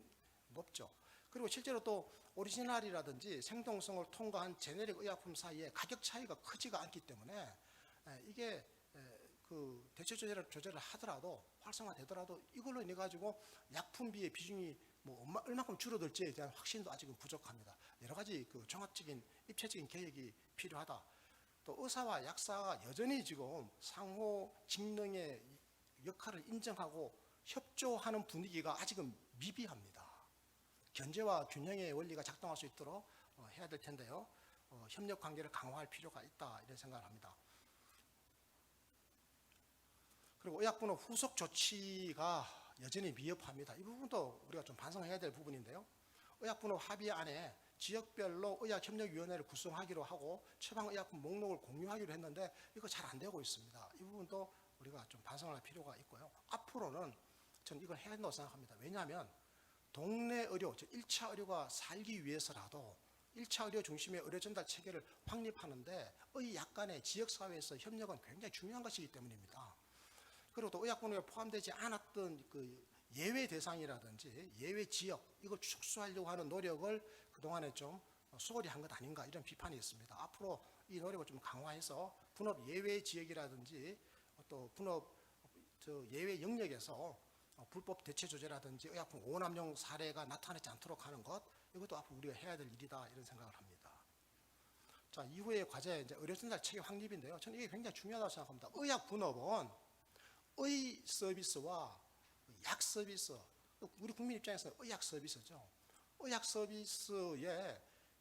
높죠. 그리고 실제로 또 오리지널이라든지 생동성을 통과한 제네릭 의약품 사이에 가격 차이가 크지가 않기 때문에 이게 그 대체 조제를 하더라도 활성화되더라도 이걸로 인해 가지고 약품비의 비중이 뭐 얼마큼 줄어들지에 대한 확신도 아직은 부족합니다. 여러 가지 그 종합적인 입체적인 계획이 필요하다. 또 의사와 약사가 여전히 지금 상호 직능의 역할을 인정하고 협조하는 분위기가 아직은 미비합니다. 견제와 균형의 원리가 작동할 수 있도록 해야 될 텐데요. 협력 관계를 강화할 필요가 있다 이런 생각을 합니다. 그리고 의약분업 후속 조치가 여전히 미흡합니다. 이 부분도 우리가 좀 반성해야 될 부분인데요. 의약분업 합의 안에 지역별로 의학협력위원회를 구성하기로 하고 처방의약품 목록을 공유하기로 했는데 이거 잘 안 되고 있습니다. 이 부분도 우리가 좀 반성할 필요가 있고요. 앞으로는 저는 이걸 해야 된다고 생각합니다. 왜냐하면 동네 의료, 즉 1차 의료가 살기 위해서라도 1차 의료 중심의 의료 전달 체계를 확립하는데 의약 간의 지역사회에서 협력은 굉장히 중요한 것이기 때문입니다. 그리고 또 의약분업에 포함되지 않았던 그 예외 대상이라든지 예외 지역 이걸 축소하려고 하는 노력을 그동안에 좀 소홀히 한 것 아닌가 이런 비판이 있습니다. 앞으로 이 노력을 좀 강화해서 분업 예외 지역이라든지 또 분업 예외 영역에서 불법 대체 조제라든지 의약품 오남용 사례가 나타나지 않도록 하는 것 이것도 앞으로 우리가 해야 될 일이다 이런 생각을 합니다. 자, 이후의 과제 이제 의료 전달 체계 확립인데요. 저는 이게 굉장히 중요하다고 생각합니다. 의학 분업은 의 서비스와 약 서비스, 우리 국민 입장에서 의학 서비스죠. 의학 서비스에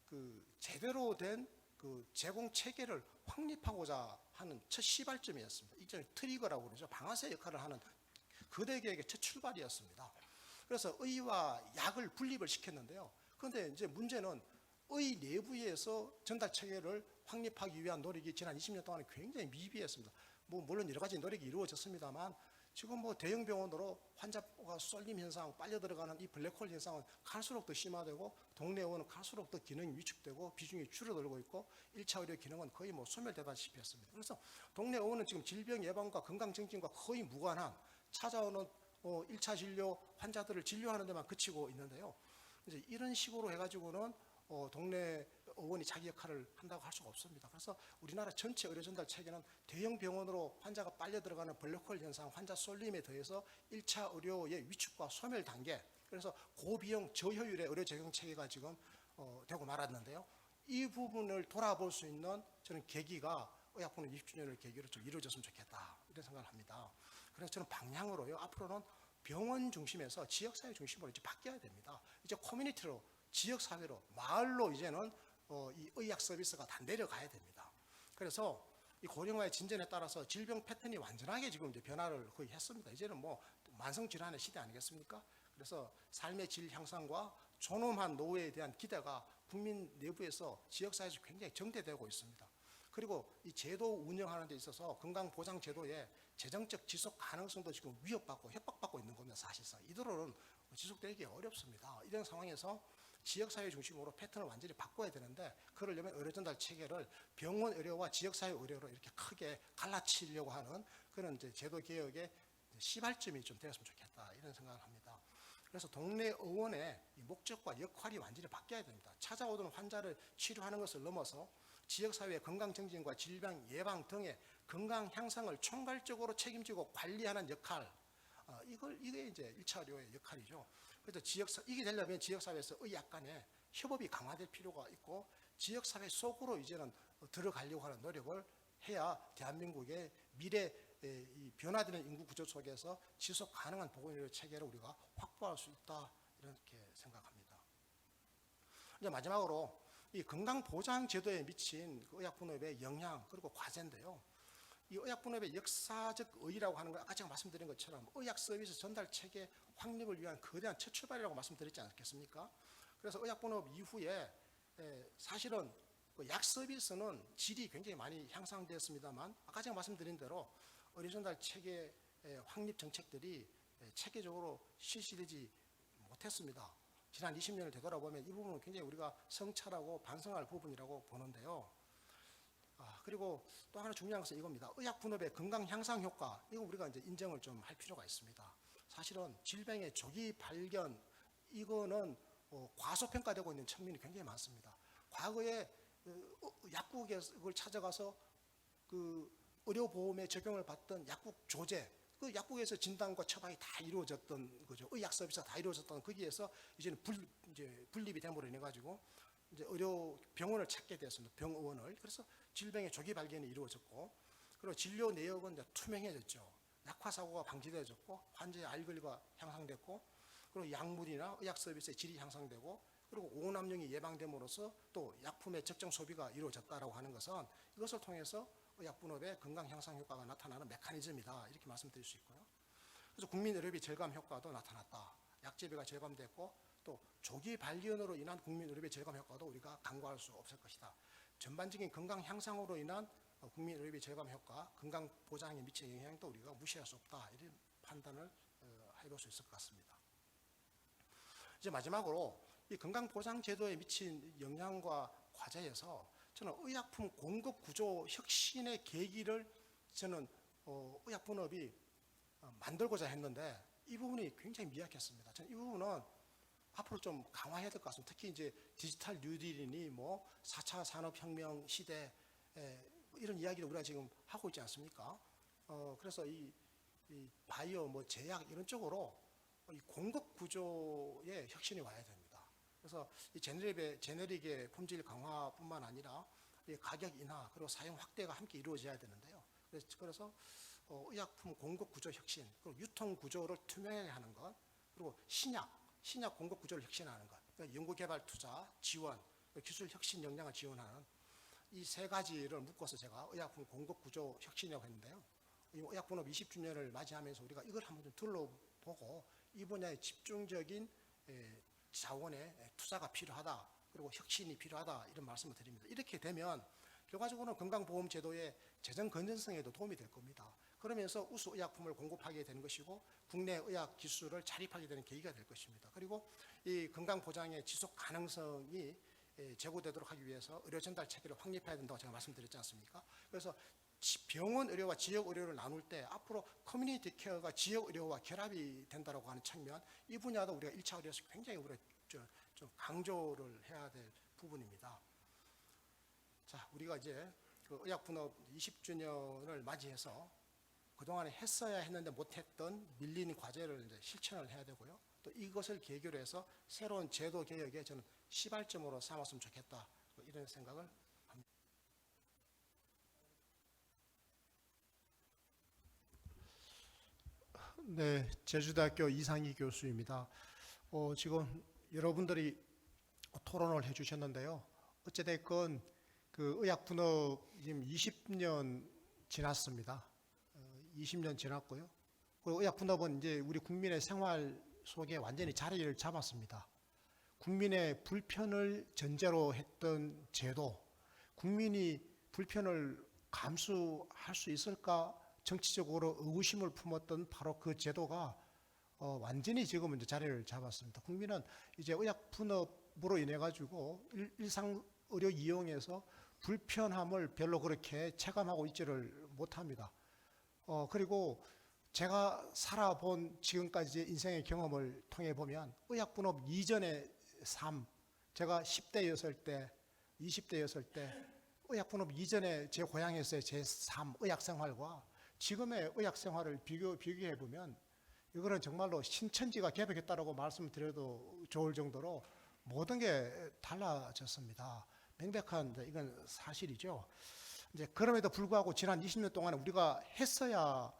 그 제대로 된 그 제공 체계를 확립하고자 하는 첫 시발점이었습니다. 이제 트리거라고 그러죠. 방아쇠 역할을 하는 거대 계획의 첫 출발이었습니다. 그래서 의와 약을 분립을 시켰는데요. 그런데 이제 문제는 의 내부에서 전달 체계를 확립하기 위한 노력이 지난 20년 동안 굉장히 미비했습니다. 뭐 물론 여러 가지 노력이 이루어졌습니다만 지금 뭐 대형 병원으로 환자가 쏠림 현상, 빨려 들어가는 이 블랙홀 현상은 갈수록 더 심화되고 동네 의원은 갈수록 더 기능이 위축되고 비중이 줄어들고 있고 1차 의료 기능은 거의 뭐 소멸되다시피 했습니다. 그래서 동네 의원은 지금 질병 예방과 건강 증진과 거의 무관한 찾아오는 1차 진료 환자들을 진료하는 데만 그치고 있는데요. 이제 이런 식으로 해가지고는 동네 의원이 자기 역할을 한다고 할 수가 없습니다. 그래서 우리나라 전체 의료 전달 체계는 대형 병원으로 환자가 빨려 들어가는 블랙홀 현상, 환자 쏠림에 더해서 1차 의료의 위축과 소멸 단계, 그래서 고비용 저효율의 의료 제공 체계가 지금 되고 말았는데요. 이 부분을 돌아볼 수 있는 저는 계기가 의약분업 20주년을 계기로 좀 이루어졌으면 좋겠다 이런 생각을 합니다. 그래서 저는 방향으로요, 앞으로는 병원 중심에서 지역사회 중심으로 이제 바뀌어야 됩니다. 이제 커뮤니티로, 지역사회로, 마을로 이제는 이 의학 서비스가 다 내려가야 됩니다. 그래서 이 고령화의 진전에 따라서 질병 패턴이 완전하게 지금 이제 변화를 거의 했습니다. 이제는 뭐 만성 질환의 시대 아니겠습니까? 그래서 삶의 질 향상과 존엄한 노후에 대한 기대가 국민 내부에서 지역사회에서 굉장히 정대되고 있습니다. 그리고 이 제도 운영하는 데 있어서 건강보장제도의 재정적 지속 가능성도 지금 위협받고 협박받고 있는 겁니다. 사실상 이대로는 지속되기 어렵습니다. 이런 상황에서 지역사회 중심으로 패턴을 완전히 바꿔야 되는데, 그러려면 의료전달 체계를 병원 의료와 지역사회 의료로 이렇게 크게 갈라치려고 하는 그런 이제 제도 개혁의 시발점이 좀 되었으면 좋겠다 이런 생각을 합니다. 그래서 동네 의원의 목적과 역할이 완전히 바뀌어야 됩니다. 찾아오던 환자를 치료하는 것을 넘어서 지역사회의 건강 증진과 질병 예방 등의 건강 향상을 총괄적으로 책임지고 관리하는 역할, 이게 이제 1차 의료의 역할이죠. 그래서 이게 되려면 지역사회에서 의학 간의 협업이 강화될 필요가 있고, 지역사회 속으로 이제는 들어가려고 하는 노력을 해야 대한민국의 미래 이 변화되는 인구 구조 속에서 지속 가능한 보건의료 체계를 우리가 확보할 수 있다 이렇게 생각합니다. 이제 마지막으로 이 건강보장제도에 미친 그 의약분업의 영향 그리고 과제인데요. 이 의약분업의 역사적 의의라고 하는 건 아까 제가 말씀드린 것처럼 의학 서비스 전달 체계 확립을 위한 거대한 첫 출발이라고 말씀드렸지 않겠습니까? 그래서 의약분업 이후에 사실은 약 서비스는 질이 굉장히 많이 향상되었습니다만, 아까 제가 말씀드린 대로 의료 전달 체계 확립 정책들이 체계적으로 실시되지 못했습니다. 지난 20년을 되돌아보면 이 부분은 굉장히 우리가 성찰하고 반성할 부분이라고 보는데요. 그리고 또 하나 중요한 것은 이겁니다. 의학 분업의 건강 향상 효과, 이거 우리가 이제 인정을 좀 할 필요가 있습니다. 사실은 질병의 조기 발견, 이거는 과소평가되고 있는 측면이 굉장히 많습니다. 과거에 약국을 찾아가서 그 의료보험에 적용을 받던 약국 조제, 그 약국에서 진단과 처방이 다 이루어졌던 거죠. 의학 서비스가 다 이루어졌던 거기에서 이제는 분립이 됨으로 인해 가지고 이제 의료 병원을 찾게 되었습니다. 병원을. 그래서 질병의 조기 발견이 이루어졌고, 그리고 진료 내역은 이제 투명해졌죠. 약화 사고가 방지되어졌고, 환자의 알권리가 향상됐고, 그리고 약물이나 의학 서비스의 질이 향상되고, 그리고 오남용이 예방됨으로써 또 약품의 적정 소비가 이루어졌다라고 하는 것은 이것을 통해서 의약분업의 건강 향상 효과가 나타나는 메커니즘이다 이렇게 말씀드릴 수 있고요. 그래서 국민 의료비 절감 효과도 나타났다. 약제비가 절감됐고, 또 조기 발견으로 인한 국민 의료비 절감 효과도 우리가 간과할 수 없을 것이다. 전반적인 건강 향상으로 인한 국민 의료비 절감 효과, 건강 보장에 미치는 영향도 우리가 무시할 수 없다 이런 판단을 해볼 수 있을 것 같습니다. 이제 마지막으로 이 건강보장제도에 미친 영향과 과제에서 저는 의약품 공급 구조 혁신의 계기를 저는 의약분업이 만들고자 했는데 이 부분이 굉장히 미약했습니다. 저는 이 부분은 앞으로 좀 강화해야 될 것 같습니다. 특히 이제 디지털 뉴딜이니 뭐 4차 산업혁명 시대 이런 이야기를 우리가 지금 하고 있지 않습니까? 그래서 이 바이오 뭐 제약 이런 쪽으로 이 공급 구조의 혁신이 와야 됩니다. 그래서 이 제네릭의 품질 강화뿐만 아니라 이 가격 인하 그리고 사용 확대가 함께 이루어져야 되는데요. 그래서 의약품 공급 구조 혁신, 그리고 유통 구조를 투명하게 하는 것, 그리고 신약 공급 구조를 혁신하는 것, 그러니까 연구개발 투자 지원, 기술 혁신 역량을 지원하는 이 세 가지를 묶어서 제가 의약품 공급 구조 혁신이라고 했는데요. 이 의약분업 20주년을 맞이하면서 우리가 이걸 한번 좀 둘러보고 이 분야에 집중적인 자원의 투자가 필요하다, 그리고 혁신이 필요하다, 이런 말씀을 드립니다. 이렇게 되면 결과적으로는 건강보험제도의 재정 건전성에도 도움이 될 겁니다. 그러면서 우수 의약품을 공급하게 되는 것이고 국내 의학 기술을 자립하게 되는 계기가 될 것입니다. 그리고 이 건강보장의 지속 가능성이 제고되도록 하기 위해서 의료 전달 체계를 확립해야 된다고 제가 말씀드렸지 않습니까? 그래서 병원 의료와 지역 의료를 나눌 때 앞으로 커뮤니티 케어가 지역 의료와 결합이 된다고 하는 측면, 이 분야도 우리가 1차 의료에서 굉장히 우리가 좀 강조를 해야 될 부분입니다. 자, 우리가 이제 그 의약분업 20주년을 맞이해서 그동안에 했어야 했는데 못했던 밀린 과제를 이제 실천을 해야 되고요. 또 이것을 계기로 해서 새로운 제도 개혁에 저는 시발점으로 삼았으면 좋겠다, 이런 생각을 합니다. 네, 제주대학교 이상희 교수입니다. 지금 여러분들이 토론을 해주셨는데요. 어찌됐건 그 의약분업 지금 20년 지났습니다. 20년 지났고요. 그리고 의약분업은 이제 우리 국민의 생활 속에 완전히 자리를 잡았습니다. 국민의 불편을 전제로 했던 제도, 국민이 불편을 감수할 수 있을까 정치적으로 의구심을 품었던 바로 그 제도가 완전히 지금은 이제 자리를 잡았습니다. 국민은 이제 의약분업으로 인해 가지고 일상 의료 이용에서 불편함을 별로 그렇게 체감하고 있지를 못합니다. 그리고 제가 살아본 지금까지의 인생의 경험을 통해 보면 의약분업 이전의 삶, 제가 10대였을 때, 20대였을 때 의약분업 이전에 제 고향에서의 제 삶, 의학생활과 지금의 의학생활을 비교해 보면 이거는 정말로 신천지가 개벽했다라고 말씀드려도 좋을 정도로 모든 게 달라졌습니다. 명백한 이건 사실이죠. 이제 그럼에도 불구하고 지난 20년 동안 우리가 했어야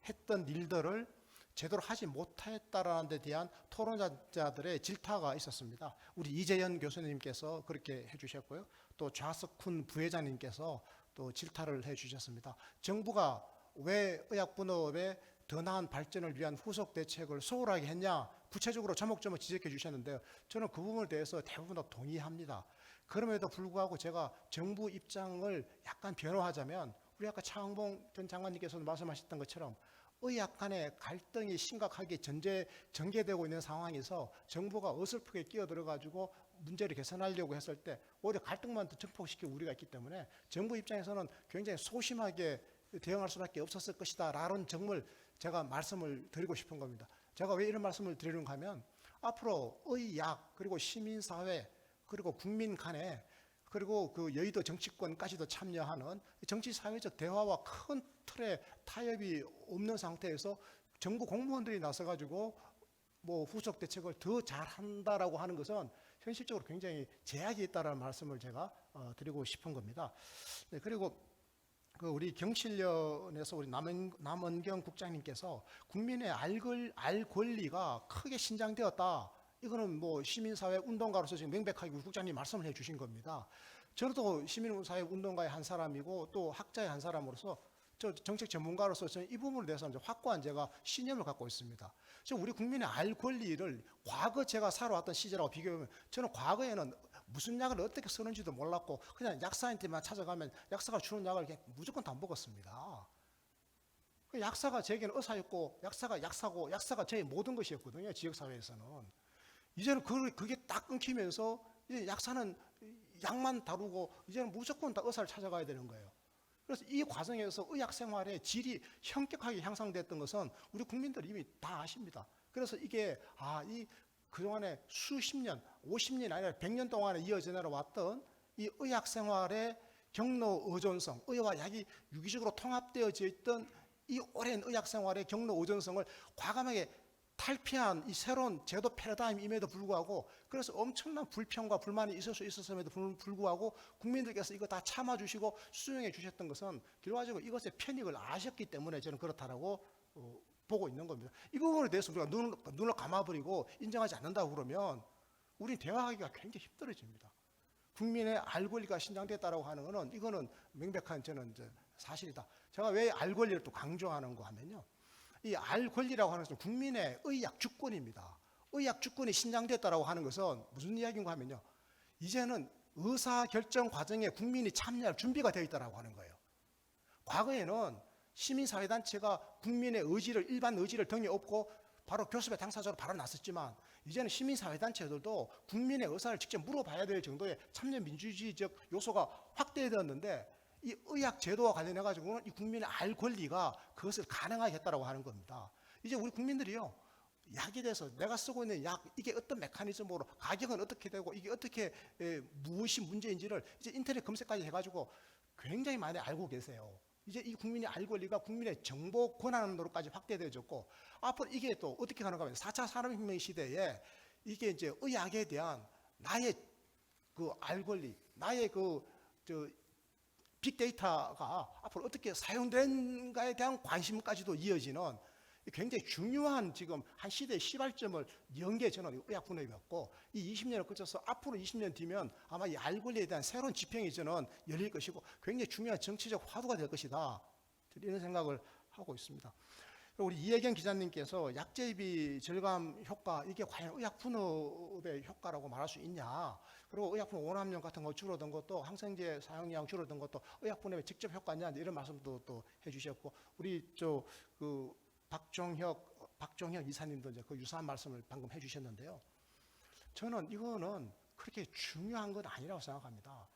했던 일들을 제대로 하지 못했다라는 데 대한 토론자들의 질타가 있었습니다. 우리 이재현 교수님께서 그렇게 해주셨고요. 또 좌석훈 부회장님께서 또 질타를 해주셨습니다. 정부가 왜 의약분업의 더 나은 발전을 위한 후속 대책을 소홀하게 했냐, 구체적으로 조목조목 지적해 주셨는데요. 저는 그 부분에 대해서 대부분 다 동의합니다. 그럼에도 불구하고 제가 정부 입장을 약간 변호하자면, 우리 아까 차은봉 전 장관님께서도 말씀하셨던 것처럼 의학 간의 갈등이 심각하게 전개되고 있는 상황에서 정부가 어설프게 끼어들어가지고 문제를 개선하려고 했을 때 오히려 갈등만 더 증폭시키고 우리가 있기 때문에 정부 입장에서는 굉장히 소심하게 대응할 수밖에 없었을 것이다 라는 점을 제가 말씀을 드리고 싶은 겁니다. 제가 왜 이런 말씀을 드리는가 하면 앞으로 의학 그리고 시민사회 그리고 국민 간에 그리고 그 여의도 정치권까지도 참여하는 정치사회적 대화와 큰 틀의 타협이 없는 상태에서 정부 공무원들이 나서가지고 뭐 후속 대책을 더 잘한다라고 하는 것은 현실적으로 굉장히 제약이 있다라는 말씀을 제가 드리고 싶은 겁니다. 네, 그리고 그 우리 경실련에서 우리 남원경 국장님께서 국민의 알 권리가 크게 신장되었다. 이거는 뭐 시민사회 운동가로서 지금 명백하게 우리 국장님 말씀을 해주신 겁니다. 저도 시민사회 운동가의 한 사람이고 또 학자의 한 사람으로서 저 정책 전문가로서 저는 이 부분에 대해서 이제 확고한 제가 신념을 갖고 있습니다. 지금 우리 국민의 알 권리를 과거 제가 살아왔던 시절하고 비교하면 저는 과거에는 무슨 약을 어떻게 쓰는지도 몰랐고 그냥 약사한테만 찾아가면 약사가 주는 약을 그냥 무조건 다 먹었습니다. 약사가 제게는 의사였고 약사가 약사고 약사가 제 모든 것이었거든요. 지역사회에서는. 이제는 그게 딱 끊기면서 이제 약사는 약만 다루고 이제는 무조건 다 의사를 찾아가야 되는 거예요. 그래서 이 과정에서 의학 생활의 질이 현격하게 향상됐던 것은 우리 국민들이 이미 다 아십니다. 그래서 이게 이 그동안에 수십 년, 50년이 아니라 100년 동안에 이어져 내려왔던 이 의학 생활의 경로 의존성, 의와 약이 유기적으로 통합되어져 있던 이 오랜 의학 생활의 경로 의존성을 과감하게 탈피한 이 새로운 제도 패러다임임에도 불구하고 그래서 엄청난 불평과 불만이 있을 수 있었음에도 불구하고 국민들께서 이거 다 참아주시고 수용해 주셨던 것은 결과적으로 이것의 편익을 아셨기 때문에 저는 그렇다라고 보고 있는 겁니다. 이 부분에 대해서 우리가 눈을 감아버리고 인정하지 않는다고 그러면 우리는 대화하기가 굉장히 힘들어집니다. 국민의 알 권리가 신장됐다라고 하는 것은 이거는 명백한 저는 사실이다. 제가 왜 알 권리를 또 강조하는 거 하면요. 이 알 권리라고 하는 것은 국민의 의학 주권입니다. 의학 주권이 신장됐다라고 하는 것은 무슨 이야기인가 하면요. 이제는 의사 결정 과정에 국민이 참여할 준비가 되어 있다라고 하는 거예요. 과거에는 시민사회단체가 국민의 의지를 일반 의지를 등에 업고 바로 교섭의 당사자로 바로 나섰지만 이제는 시민사회단체들도 국민의 의사를 직접 물어봐야 될 정도의 참여 민주주의적 요소가 확대되었는데 이 의학 제도와 관련해 가지고는 이 국민의 알 권리가 그것을 가능하게 했다라고 하는 겁니다. 이제 우리 국민들이요. 약에 대해서 내가 쓰고 있는 약 이게 어떤 메커니즘으로 가격은 어떻게 되고 이게 어떻게 무엇이 문제인지를 이제 인터넷 검색까지 해가지고 굉장히 많이 알고 계세요. 이제 이 국민의 알 권리가 국민의 정보 권한으로까지 확대되어졌고 앞으로 이게 또 어떻게 가는가 하면 4차 산업혁명 시대에 이게 이제 의학에 대한 나의 그 알 권리, 나의 빅데이터가 앞으로 어떻게 사용되는가에 대한 관심까지도 이어지는 굉장히 중요한 지금 한 시대의 시발점을 연 게 저는 의학분업이었고 이 20년을 거쳐서 앞으로 20년 뒤면 아마 이 알 권리에 대한 새로운 지평이 저는 열릴 것이고 굉장히 중요한 정치적 화두가 될 것이다. 이런 생각을 하고 있습니다. 우리 이혜경 기자님께서 약제비 절감 효과 이게 과연 의약분업의 효과라고 말할 수 있냐? 그리고 의약분업 오남용 같은 거 줄어든 것도 항생제 사용량 줄어든 것도 의약분업의 직접 효과냐 이런 말씀도 또 해주셨고 우리 박종혁 이사님도 이제 그 유사한 말씀을 방금 해주셨는데요. 저는 이거는 그렇게 중요한 건 아니라고 생각합니다.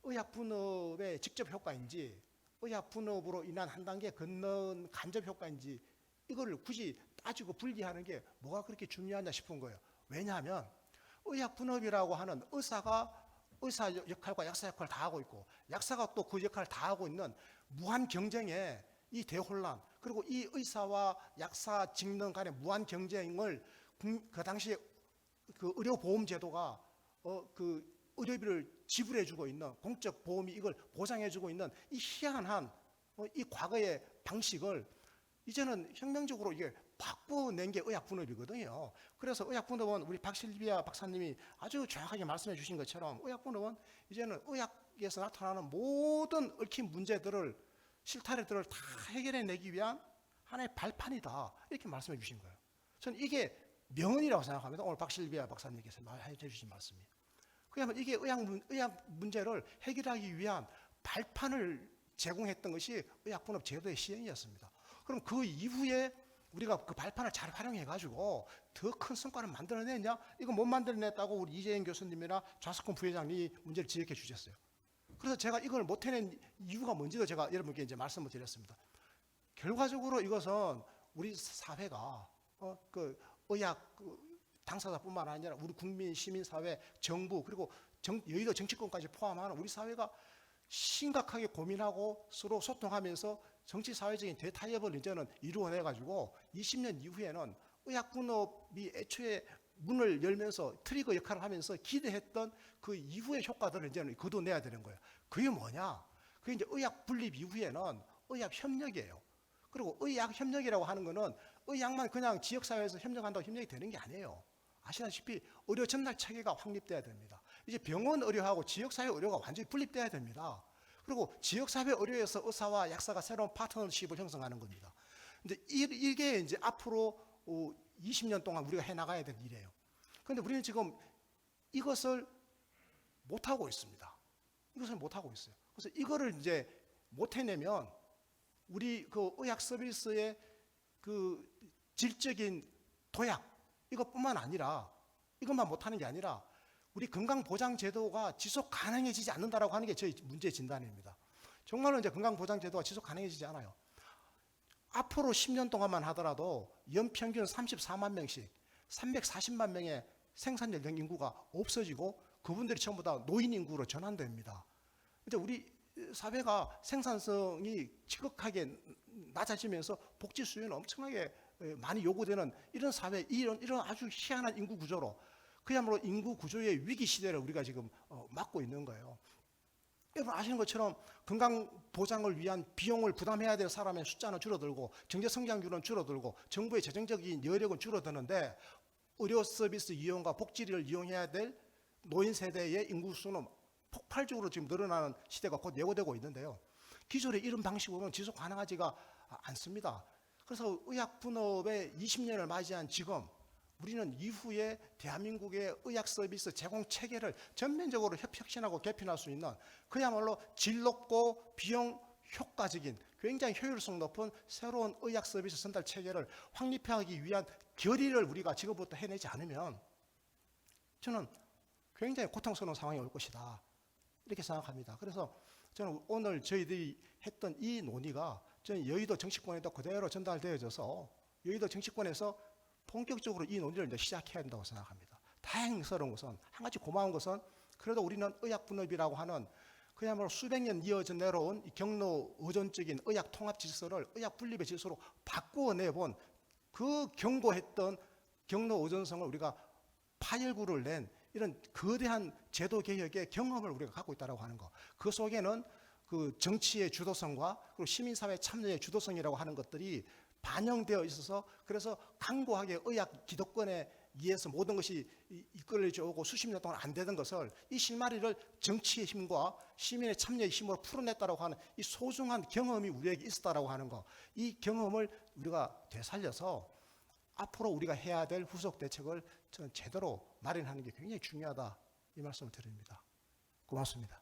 의약분업의 직접 효과인지 의약분업으로 인한 한 단계 건넌 간접 효과인지 이거를 굳이 따지고 분리하는 게 뭐가 그렇게 중요하냐 싶은 거예요. 왜냐하면 의약분업이라고 하는 의사가 의사 역할과 약사 역할을 다 하고 있고 약사가 또 그 역할을 다 하고 있는 무한 경쟁에 이 대혼란 그리고 이 의사와 약사 직능 간의 무한 경쟁을 그 당시에 그 의료보험제도가 그 의료비를 지불해주고 있는 공적 보험이 이걸 보장해주고 있는 이 희한한 이 과거의 방식을 이제는 혁명적으로 이게 바꿔낸 게 의학분업이거든요. 그래서 의학분업은 우리 박실비아 박사님이 아주 정확하게 말씀해 주신 것처럼 의학분업은 이제는 의학에서 나타나는 모든 얽힌 문제들을 실타래들을 다 해결해내기 위한 하나의 발판이다. 이렇게 말씀해 주신 거예요. 저는 이게 명언이라고 생각합니다. 오늘 박실비아 박사님께서 해 주신 말씀이. 그러면 이게 의학 문제를 해결하기 위한 발판을 제공했던 것이 의학분업 제도의 시행이었습니다. 그럼 그 이후에 우리가 그 발판을 잘 활용해가지고 더 큰 성과를 만들어냈냐? 이거 못 만들어냈다고 우리 이재인 교수님이나 좌석훈 부회장이 문제를 지적해 주셨어요. 그래서 제가 이걸 못 해낸 이유가 뭔지도 제가 여러분께 이제 말씀을 드렸습니다. 결과적으로 이것은 우리 사회가 그 의학 당사자뿐만 아니라 우리 국민, 시민사회, 정부 그리고 여의도 정치권까지 포함하는 우리 사회가 심각하게 고민하고 서로 소통하면서 정치사회적인 대타협을 이제는 이루어내가지고 20년 이후에는 의학분업이 애초에 문을 열면서 트리거 역할을 하면서 기대했던 그 이후의 효과들을 이제는 거둬내야 되는 거예요. 그게 뭐냐? 그게 이제 의학 분립 이후에는 의학 협력이에요. 그리고 의학 협력이라고 하는 거는 의학만 그냥 지역사회에서 협력한다고 협력이 되는 게 아니에요. 아시다시피 의료 전달 체계가 확립돼야 됩니다. 이제 병원 의료하고 지역사회 의료가 완전히 분립돼야 됩니다. 그리고 지역사회 의료에서 의사와 약사가 새로운 파트너십을 형성하는 겁니다. 근데 이게 이제 앞으로 20년 동안 우리가 해나가야 될 일이에요. 그런데 우리는 지금 이것을 못하고 있습니다. 이것을 못하고 있어요. 그래서 이거를 이제 못 해내면 우리 그 의학 서비스의 그 질적인 도약, 이것뿐만 아니라 이것만 못하는 게 아니라 우리 건강보장제도가 지속 가능해지지 않는다라고 하는 게 저희 문제 진단입니다. 정말로 이제 건강보장제도가 지속 가능해지지 않아요. 앞으로 10년 동안만 하더라도 연평균 34만 명씩 340만 명의 생산 연령 인구가 없어지고 그분들이 전부 다 노인 인구로 전환됩니다. 이제 우리 사회가 생산성이 지극하게 낮아지면서 복지 수요는 엄청나게 많이 요구되는 이런 사회, 이런 아주 희한한 인구 구조로 그야말로 인구 구조의 위기 시대를 우리가 지금 맞고 있는 거예요. 여러분 아시는 것처럼 건강 보장을 위한 비용을 부담해야 될 사람의 숫자는 줄어들고 경제 성장률은 줄어들고 정부의 재정적인 여력은 줄어드는데 의료 서비스 이용과 복지를 이용해야 될 노인 세대의 인구 수는 폭발적으로 지금 늘어나는 시대가 곧 예고되고 있는데요. 기존의 이런 방식으로는 지속 가능하지가 않습니다. 그래서 의학 분업의 20년을 맞이한 지금 우리는 이후에 대한민국의 의학 서비스 제공 체계를 전면적으로 혁신하고 개편할 수 있는 그야말로 질 높고 비용 효과적인 굉장히 효율성 높은 새로운 의학 서비스 전달 체계를 확립하기 위한 결의를 우리가 지금부터 해내지 않으면 저는 굉장히 고통스러운 상황이 올 것이다 이렇게 생각합니다. 그래서 저는 오늘 저희들이 했던 이 논의가 저는 여의도 정치권에도 그대로 전달되어져서 여의도 정치권에서 본격적으로 이 논의를 이제 시작해야 한다고 생각합니다. 다행스러운 것은 한 가지 고마운 것은 그래도 우리는 의학분업이라고 하는 그야말로 수백 년 이어져 내려온 경로 의존적인 의학 통합 질서를 의학 분립의 질서로 바꾸어 내본 그 경고했던 경로 의존성을 우리가 파열구를 낸 이런 거대한 제도 개혁의 경험을 우리가 갖고 있다고 하는 거. 그 속에는 그 정치의 주도성과 그리고 시민사회 참여의 주도성이라고 하는 것들이 반영되어 있어서 그래서 강고하게 의학 기득권에 의해서 모든 것이 이끌어져 오고 수십 년 동안 안 되던 것을 이 실마리를 정치의 힘과 시민의 참여의 힘으로 풀어냈다고 하는 이 소중한 경험이 우리에게 있었다고 하는 거. 이 경험을 우리가 되살려서 앞으로 우리가 해야 될 후속 대책을 저는 제대로 마련하는 게 굉장히 중요하다 이 말씀을 드립니다. 고맙습니다.